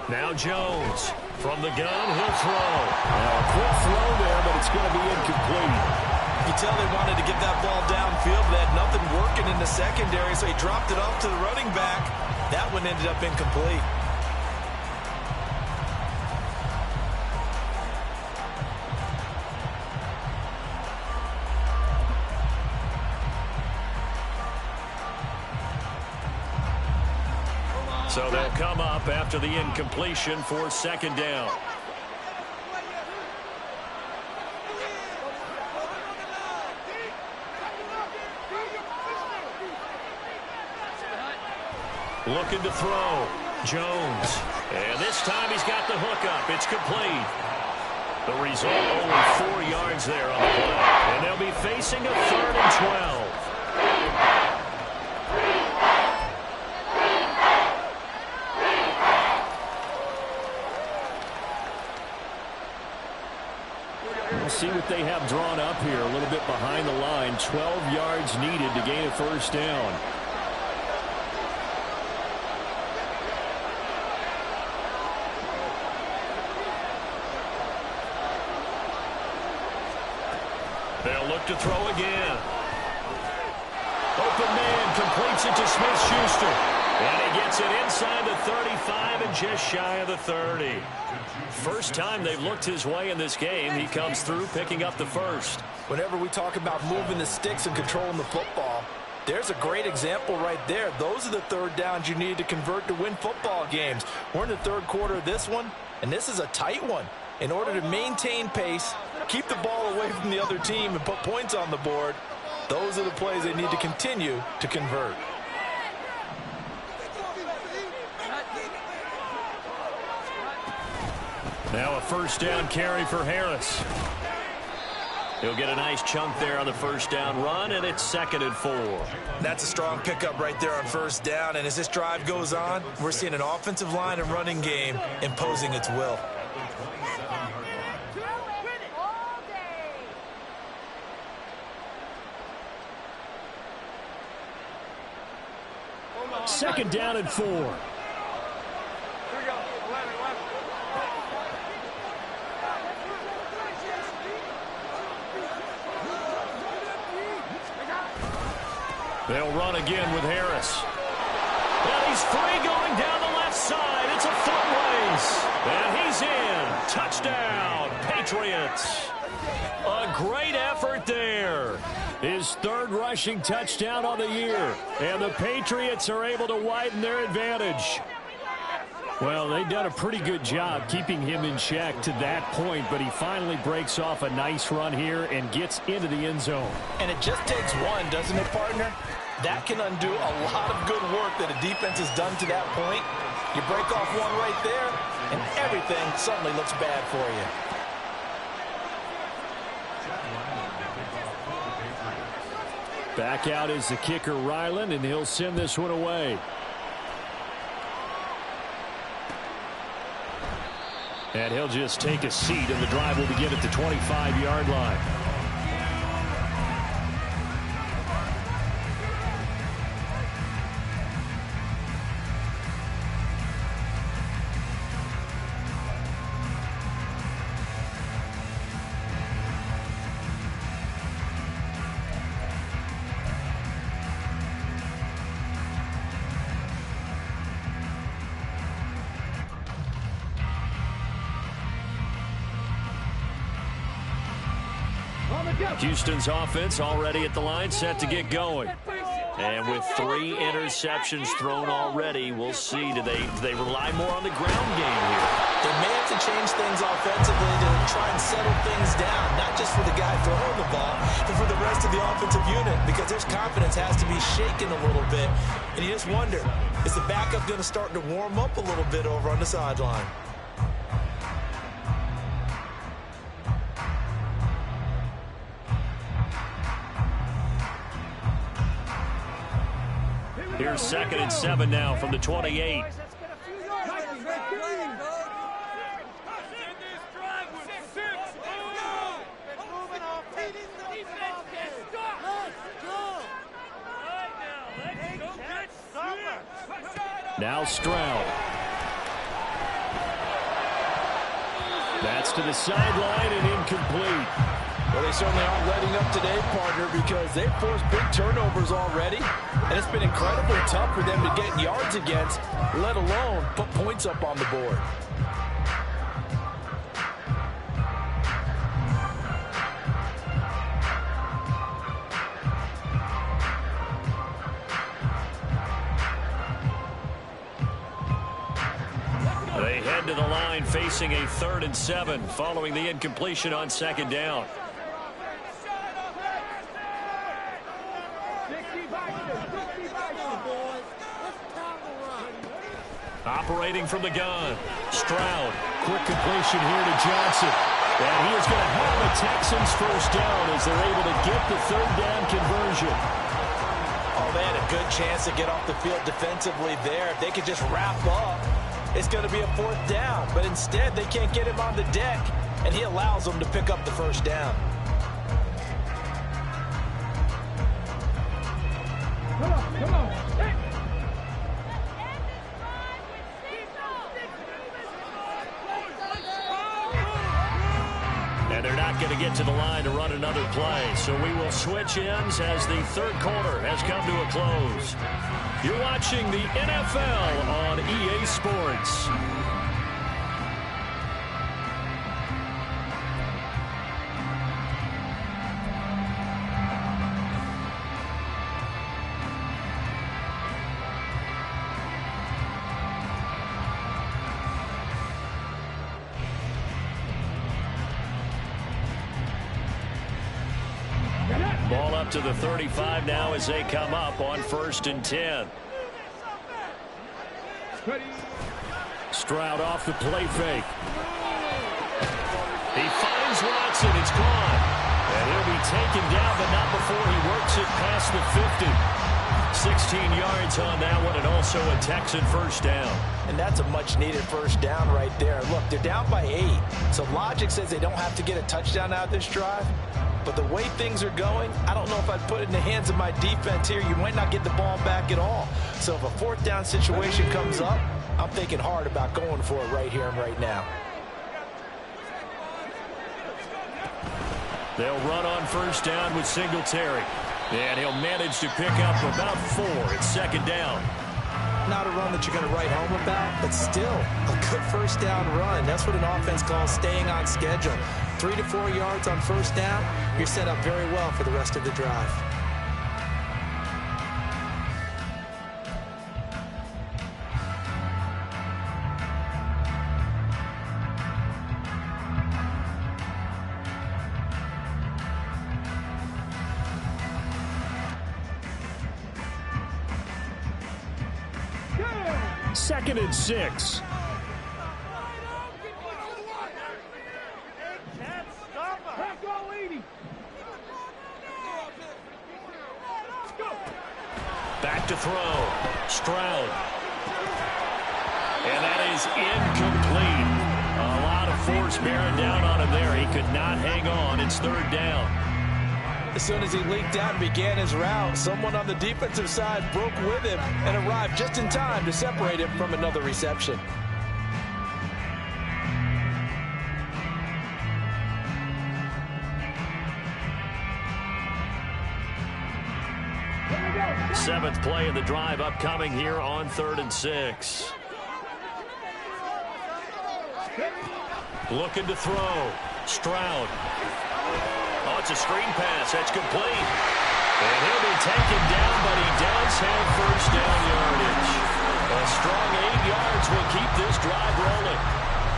Now Jones from the gun, he'll throw. A quick throw there, but it's going to be incomplete. You tell they wanted to get that ball downfield. They had nothing working in the secondary, so he dropped it off to the running back. That one ended up incomplete. So they'll come up after the incompletion for second down. Looking to throw. Jones. And this time he's got the hookup. It's complete. The result, only 4 yards there on the play. And they'll be facing a 3rd and 12. We'll see what they have drawn up here. A little bit behind the line. 12 yards needed to gain a first down. They'll look to throw again. Open man completes it to Smith-Schuster. And he gets it inside the 35 and just shy of the 30. First time they've looked his way in this game. He comes through picking up the first. Whenever we talk about moving the sticks and controlling the football, there's a great example right there. Those are the third downs you need to convert to win football games. We're in the third quarter of this one, and this is a tight one. In order to maintain pace, keep the ball away from the other team, and put points on the board, those are the plays they need to continue to convert. Now a first down carry for Harris. He'll get a nice chunk there on the first down run, and it's 2nd and 4. That's a strong pickup right there on first down, and as this drive goes on, we're seeing an offensive line and running game imposing its will. Second down and 4. They'll run again with Harris. And he's free going down the left side. It's a foot race. And he's in. Touchdown, Patriots. A great effort there. His third rushing touchdown on the year. And the Patriots are able to widen their advantage. Well, they've done a pretty good job keeping him in check to that point, but he finally breaks off a nice run here and gets into the end zone. And it just takes one, doesn't it, partner? That can undo a lot of good work that a defense has done to that point. You break off one right there, and everything suddenly looks bad for you. Back out is the kicker, Ryland, and he'll send this one away. And he'll just take a seat, and the drive will begin at the 25-yard line. Houston's offense already at the line, set to get going. And with 3 interceptions thrown already, we'll see. Do they rely more on the ground game here? They may have to change things offensively to try and settle things down, not just for the guy throwing the ball, but for the rest of the offensive unit, because their confidence has to be shaken a little bit. And you just wonder, is the backup going to start to warm up a little bit over on the sideline? Here's 2nd and 7 now from the 28. Now Stroud. That's to the sideline and incomplete. Well, they certainly aren't letting up today, partner, because they've forced big turnovers already, and it's been incredibly tough for them to get yards against, let alone put points up on the board. They head to the line facing a 3rd and 7 following the incompletion on 2nd down. Operating from the gun. Stroud. Quick completion here to Johnson. And he is going to have the Texans first down as they're able to get the 3rd down conversion. Oh, they had a good chance to get off the field defensively there. If they could just wrap up, it's going to be a 4th down. But instead, they can't get him on the deck, and he allows them to pick up the first down. Come on. Hey. And they're not going to get to the line to run another play. So we will switch ends as the 3rd quarter has come to a close. You're watching the NFL on EA Sports. Ball up to the 35 now as they come up on 1st and 10. Stroud off the play fake. He finds Watson. It's gone. And he'll be taken down, but not before he works it past the 50. 16 yards on that one, and also a Texan first down. And that's a much-needed first down right there. Look, they're down by 8. So logic says they don't have to get a touchdown out of this drive. But the way things are going, I don't know if I'd put it in the hands of my defense here. You might not get the ball back at all. So if a 4th down situation comes up, I'm thinking hard about going for it right here and right now. They'll run on first down with Singletary. And he'll manage to pick up about 4. It's second down. Not a run that you're going to write home about, but still a good first down run. That's what an offense calls staying on schedule. 3 to 4 yards on first down, you're set up very well for the rest of the drive. Second and 6. Back to throw. Stroud. And that is incomplete. A lot of force bearing down on him there. He could not hang on. It's third down. As soon as he leaked out and began his route, someone on the defensive side broke with him and arrived just in time to separate him from another reception. Seventh play of the drive upcoming here on 3rd and 6. Looking to throw. Stroud. Oh, it's a screen pass. That's complete. And he'll be taken down, but he does have first down yardage. A strong 8 yards will keep this drive rolling.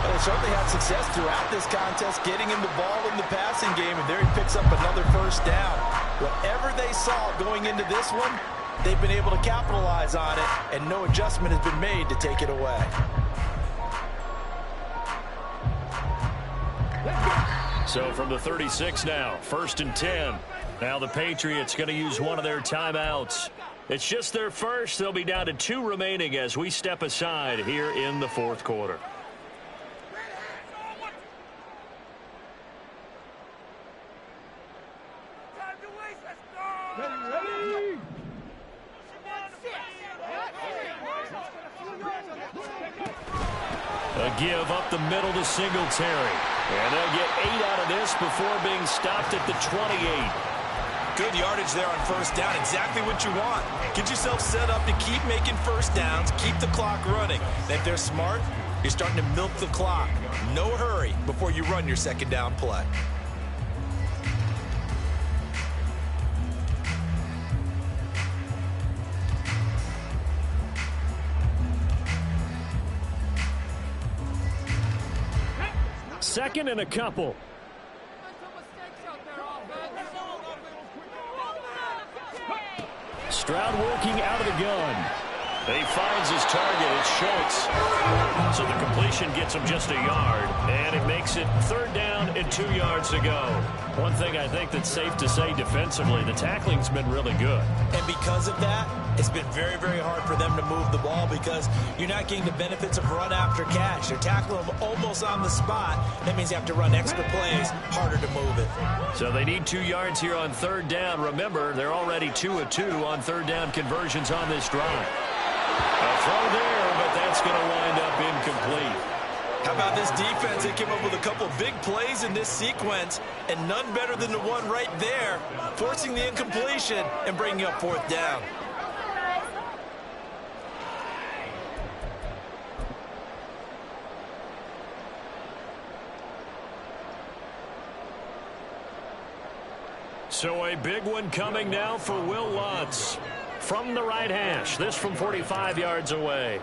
Well, they certainly had success throughout this contest, getting him the ball in the passing game, and there he picks up another first down. Whatever they saw going into this one, they've been able to capitalize on it, and no adjustment has been made to take it away. So from the 36 now, 1st and 10. Now the Patriots going to use one of their timeouts. It's just their first. They'll be down to 2 remaining as we step aside here in the 4th quarter. A give up the middle to Singletary. And they'll get 8 out of this before being stopped at the 28. Good yardage there on first down. Exactly what you want. Get yourself set up to keep making first downs, keep the clock running. And if they're smart, you're starting to milk the clock. No hurry before you run your second down play. Second and a couple. Stroud working out of the gun. He finds his target. It's Schultz. So the completion gets him just a yard, and it makes it 3rd down and 2 yards to go. One thing I think that's safe to say defensively, the tackling's been really good. And because of that, it's been very, very hard for them to move the ball because you're not getting the benefits of run after catch. They're tackling them almost on the spot. That means you have to run extra plays, harder to move it. So they need 2 yards here on 3rd down. Remember, they're already 2 of 2 on 3rd down conversions on this drive. A throw there, but that's going to wind up incomplete. How about this defense? They came up with a couple big plays in this sequence, and none better than the one right there, forcing the incompletion and bringing up 4th down. So a big one coming now for Will Lutz. From the right hash, this from 45 yards away.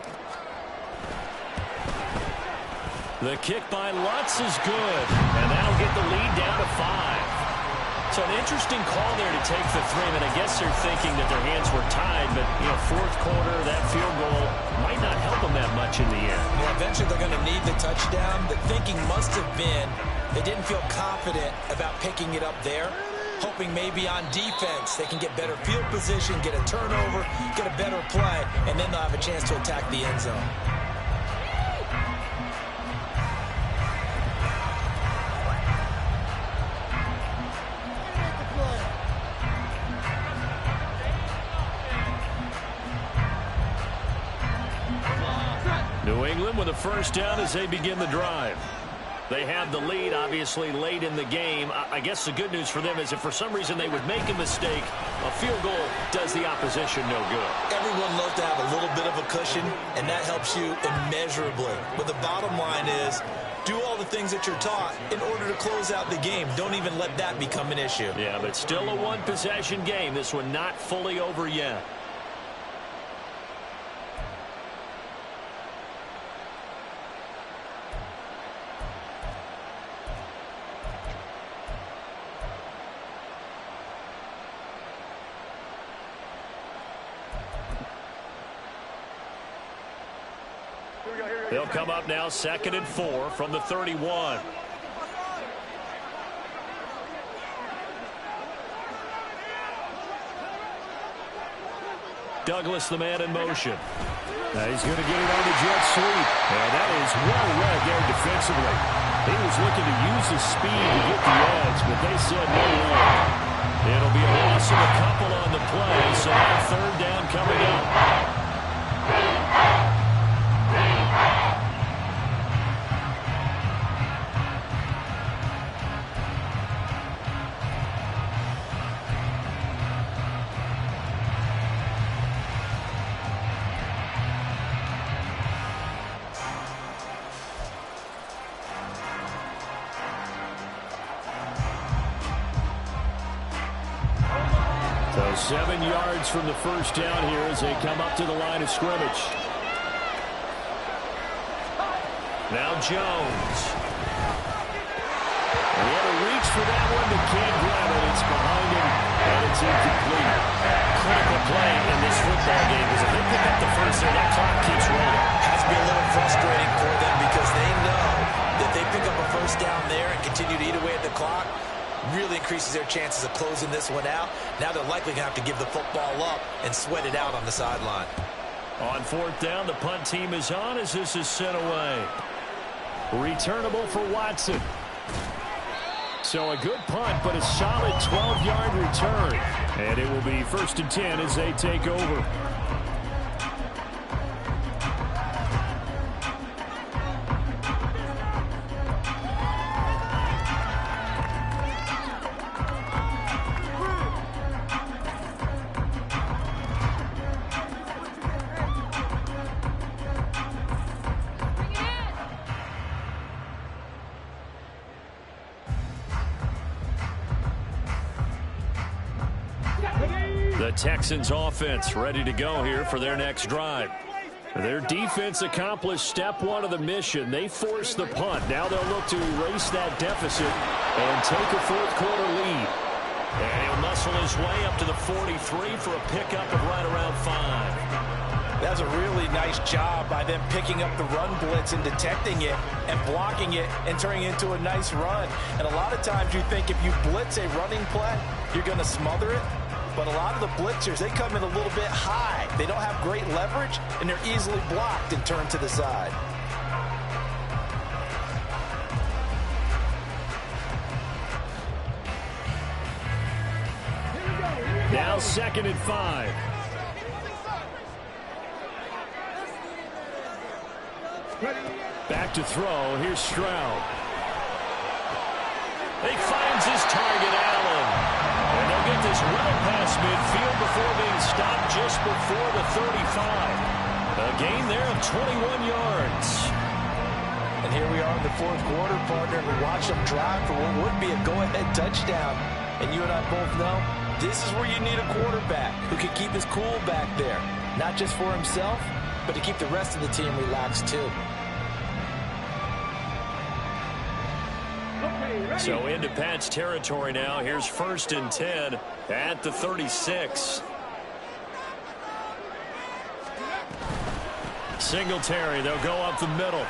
The kick by Lutz is good, and that'll get the lead down to 5. So an interesting call there to take the 3. And I guess they're thinking that their hands were tied, but, 4th quarter, that field goal might not help them that much in the end. Yeah, eventually they're going to need the touchdown. The thinking must have been they didn't feel confident about picking it up there, hoping maybe on defense they can get better field position, get a turnover, get a better play, and then they'll have a chance to attack the end zone. New England with a first down as they begin the drive. They have the lead, obviously, late in the game. I guess the good news for them is if for some reason they would make a mistake, a field goal does the opposition no good. Everyone loves to have a little bit of a cushion, and that helps you immeasurably. But the bottom line is, do all the things that you're taught in order to close out the game. Don't even let that become an issue. Yeah, but still a one-possession game. This one not fully over yet. They'll come up now 2nd and 4 from the 31. Douglas, the man in motion. He's going to get it on the jet sweep. And that is well read there defensively. He was looking to use his speed to get the edge, but they said no way. It'll be a loss of a couple on the play, so now 3rd down coming up. So 7 yards from the first down here as they come up to the line of scrimmage. Now Jones. What a reach for that one, but can't grab it. It's behind him, and it's incomplete. Critical play in this football game because if they pick up the first there, that clock keeps rolling. Has to be a little frustrating for them because they know that they pick up a first down there and continue to eat away at the clock. Really increases their chances of closing this one out. Now they're likely going to have to give the football up and sweat it out on the sideline. On 4th down, the punt team is on as this is sent away. Returnable for Watson. So a good punt, but a solid 12-yard return. And it will be 1st and 10 as they take over. The Texans offense ready to go here for their next drive. Their defense accomplished step 1 of the mission. They forced the punt. Now they'll look to erase that deficit and take a 4th quarter lead. And he'll muscle his way up to the 43 for a pickup of right around 5. That's a really nice job by them picking up the run blitz and detecting it and blocking it and turning it into a nice run. And a lot of times you think if you blitz a running play, you're going to smother it. But a lot of the blitzers, they come in a little bit high. They don't have great leverage, and they're easily blocked and turned to the side. Now 2nd and 5. Back to throw. Here's Stroud. He finds his target, Allen. And they'll get this well past midfield before being stopped just before the 35. A gain there of 21 yards. And here we are in the 4th quarter, partner, and we watch them drive for what would be a go-ahead touchdown. And you and I both know this is where you need a quarterback who can keep his cool back there. Not just for himself, but to keep the rest of the team relaxed too. So into Pat's territory now. Here's 1st and 10 at the 36. Singletary, they'll go up the middle.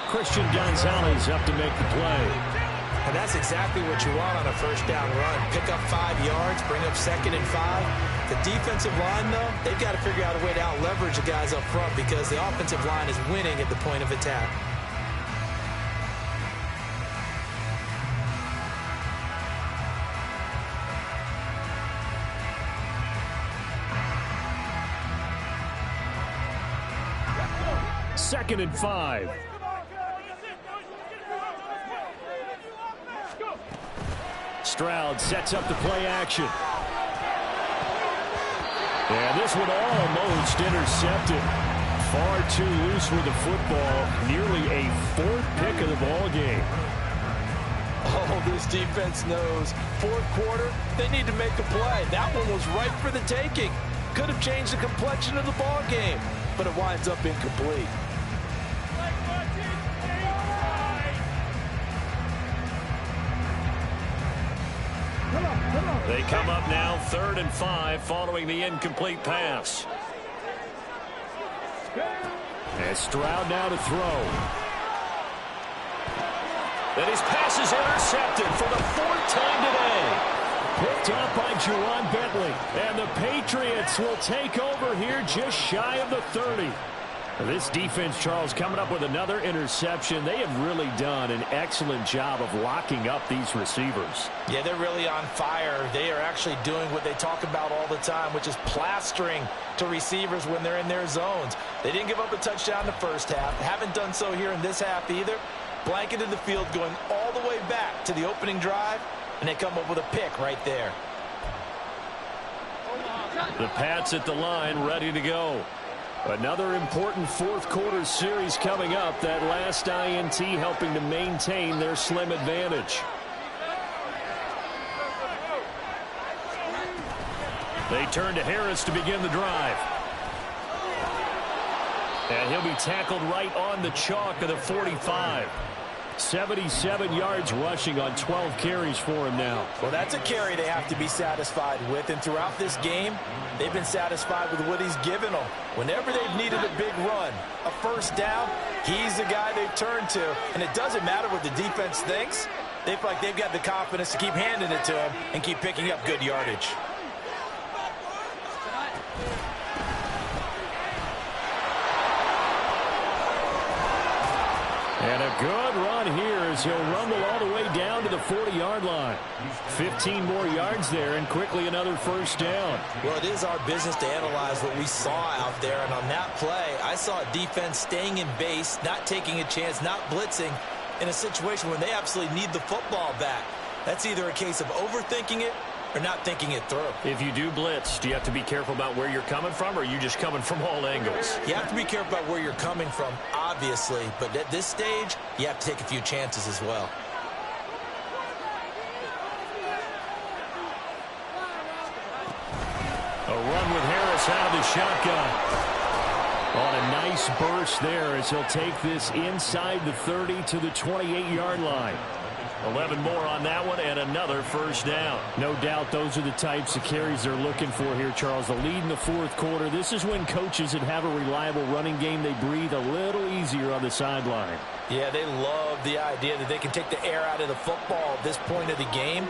Christian Gonzalez up to make the play. And that's exactly what you want on a first down run. Pick up 5 yards, bring up 2nd and 5. The defensive line, though, they've got to figure out a way to out-leverage the guys up front because the offensive line is winning at the point of attack. 2nd and 5. Stroud sets up the play action. And this one almost intercepted. Far too loose with the football. Nearly a 4th pick of the ball game. Oh, this defense knows. 4th quarter, they need to make a play. That one was right for the taking. Could have changed the complexion of the ball game, but it winds up incomplete. They come up now 3rd and 5 following the incomplete pass. And Stroud now to throw. And his pass is intercepted for the 4th time today. Picked up by Juwan Bentley. And the Patriots will take over here just shy of the 30. This defense, Charles, coming up with another interception. They have really done an excellent job of locking up these receivers. Yeah, they're really on fire. They are actually doing what they talk about all the time, which is plastering to receivers when they're in their zones. They didn't give up a touchdown in the first half. Haven't done so here in this half either. Blanketed the field going all the way back to the opening drive, and they come up with a pick right there. The Pats at the line, ready to go. Another important 4th quarter series coming up. That last INT helping to maintain their slim advantage. They turn to Harris to begin the drive. And he'll be tackled right on the chalk of the 45. 77 yards rushing on 12 carries for him now. Well, that's a carry they have to be satisfied with. And throughout this game, they've been satisfied with what he's given them. Whenever they've needed a big run, a first down, he's the guy they've turned to. And it doesn't matter what the defense thinks. They feel like they've got the confidence to keep handing it to him and keep picking up good yardage. And a good run here as he'll rumble all the way down to the 40-yard line. 15 more yards there and quickly another first down. Well, it is our business to analyze what we saw out there. And on that play, I saw a defense staying in base, not taking a chance, not blitzing in a situation where they absolutely need the football back. That's either a case of overthinking it or not thinking it through. If you do blitz, do you have to be careful about where you're coming from, or are you just coming from all angles? You have to be careful about where you're coming from, obviously, but at this stage, you have to take a few chances as well. A run with Harris out of the shotgun. On a nice burst there as he'll take this inside the 30 to the 28-yard line. 11 more on that one and another first down. No doubt those are the types of carries they're looking for here, Charles. The lead in the 4th quarter. This is when coaches that have a reliable running game, they breathe a little easier on the sideline. Yeah, they love the idea that they can take the air out of the football at this point of the game.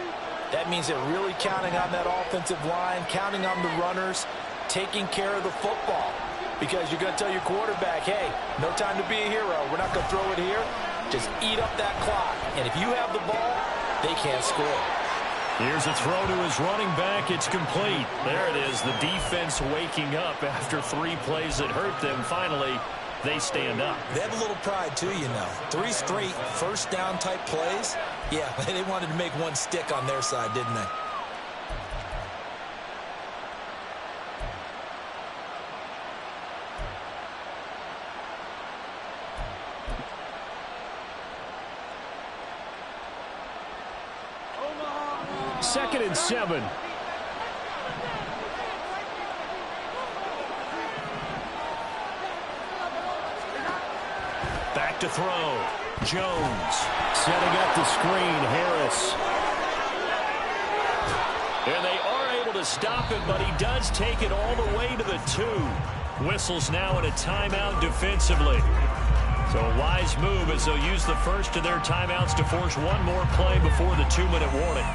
That means they're really counting on that offensive line, counting on the runners, taking care of the football. Because you're going to tell your quarterback, hey, no time to be a hero. We're not going to throw it here. Just eat up that clock. And if you have the ball, they can't score. Here's a throw to his running back. It's complete. There it is. The defense waking up after 3 plays that hurt them. Finally, they stand up. They have a little pride, too, you know. 3 straight first down type plays. Yeah, they wanted to make one stick on their side, didn't they? Second and 7. Back to throw. Jones setting up the screen. Harris. And they are able to stop him, but he does take it all the way to the 2. Whistles now in a timeout defensively. So a wise move as they'll use the first of their timeouts to force one more play before the 2-minute warning.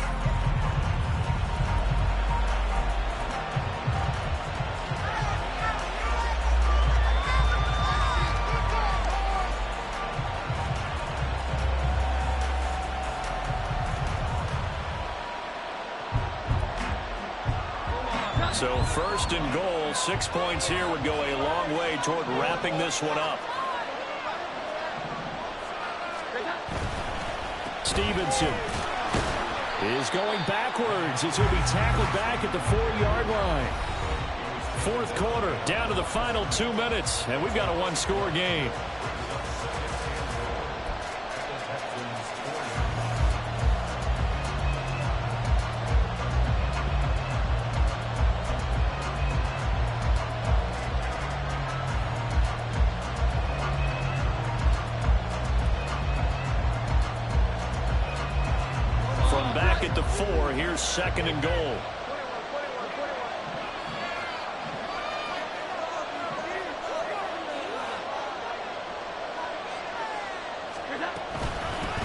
So first and goal, 6 points here would go a long way toward wrapping this one up. Stevenson is going backwards as he'll be tackled back at the 4-yard line. Fourth quarter, down to the final 2 minutes, and we've got a one-score game. From back at the 4, here's 2nd and goal.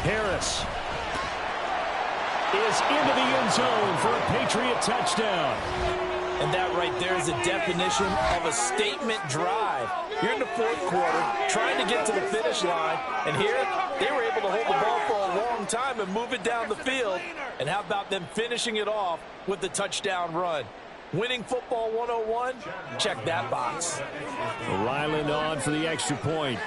Harris is into the end zone for a Patriot touchdown. And that right there is a definition of a statement drive. You're in the fourth quarter, trying to get to the finish line, and here they were able to hold the ball for a long time and move it down the field. And how about them finishing it off with the touchdown run? Winning football 101, check that box. Ryland on for the extra point.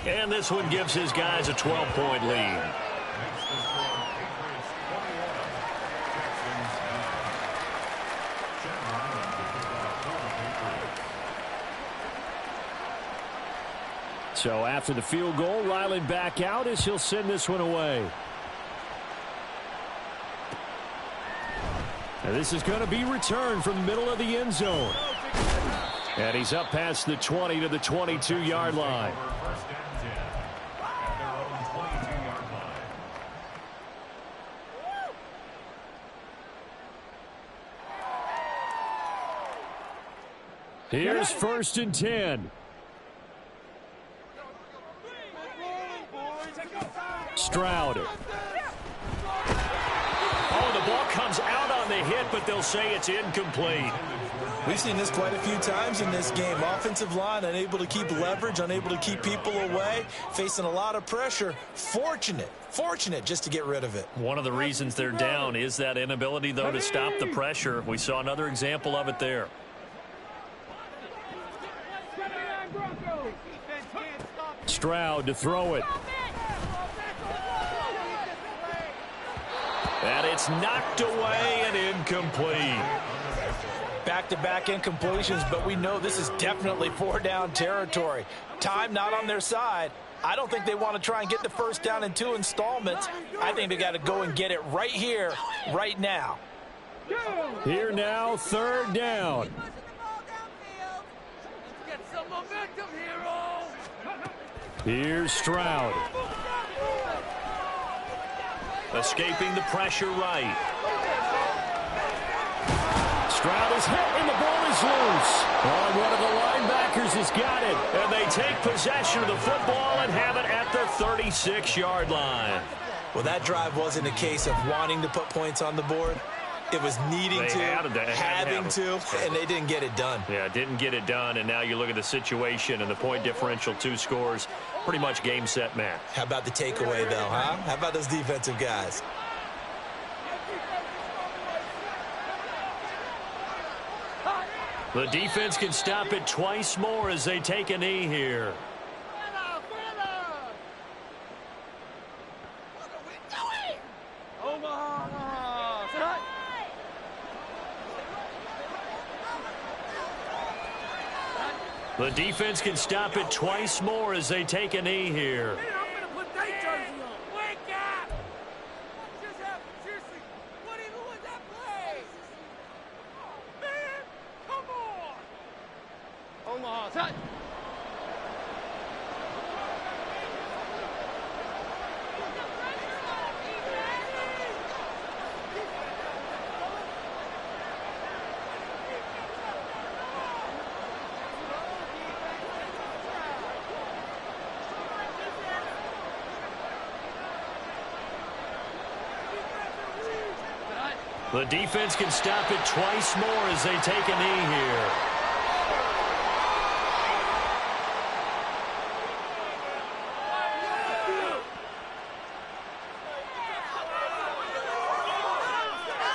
And this one gives his guys a 12-point lead. So after the field goal, Ryland back out as he'll send this one away. And this is going to be returned from the middle of the end zone. And he's up past the 20 to the 22-yard line. Here's 1st and 10. Stroud. Oh, the ball comes out on the hit, but they'll say it's incomplete. We've seen this quite a few times in this game. Offensive line unable to keep leverage, unable to keep people away, facing a lot of pressure. Fortunate just to get rid of it. One of the reasons they're down is that inability, though, to stop the pressure. We saw another example of it there. Stroud to throw it. And it's knocked away and incomplete. Back-to-back incompletions, but we know this is definitely 4-down territory. Time not on their side. I don't think they want to try and get the first down in 2 installments. I think they got to go and get it right here, right now. Here now, 3rd down. Here's Stroud. Escaping the pressure right. Stroud is hit and the ball is loose. And one of the linebackers has got it. And they take possession of the football and have it at the 36-yard line. Well, that drive wasn't a case of wanting to put points on the board. It was needing to, having to, and they didn't get it done. Yeah, didn't get it done, and now you look at the situation and the point differential, 2 scores, pretty much game, set, match. How about the takeaway, though, huh? How about those defensive guys? The defense can stop it twice more as they take a knee here. The defense can stop it twice more as they take a knee here. The defense can stop it twice more as they take a knee here.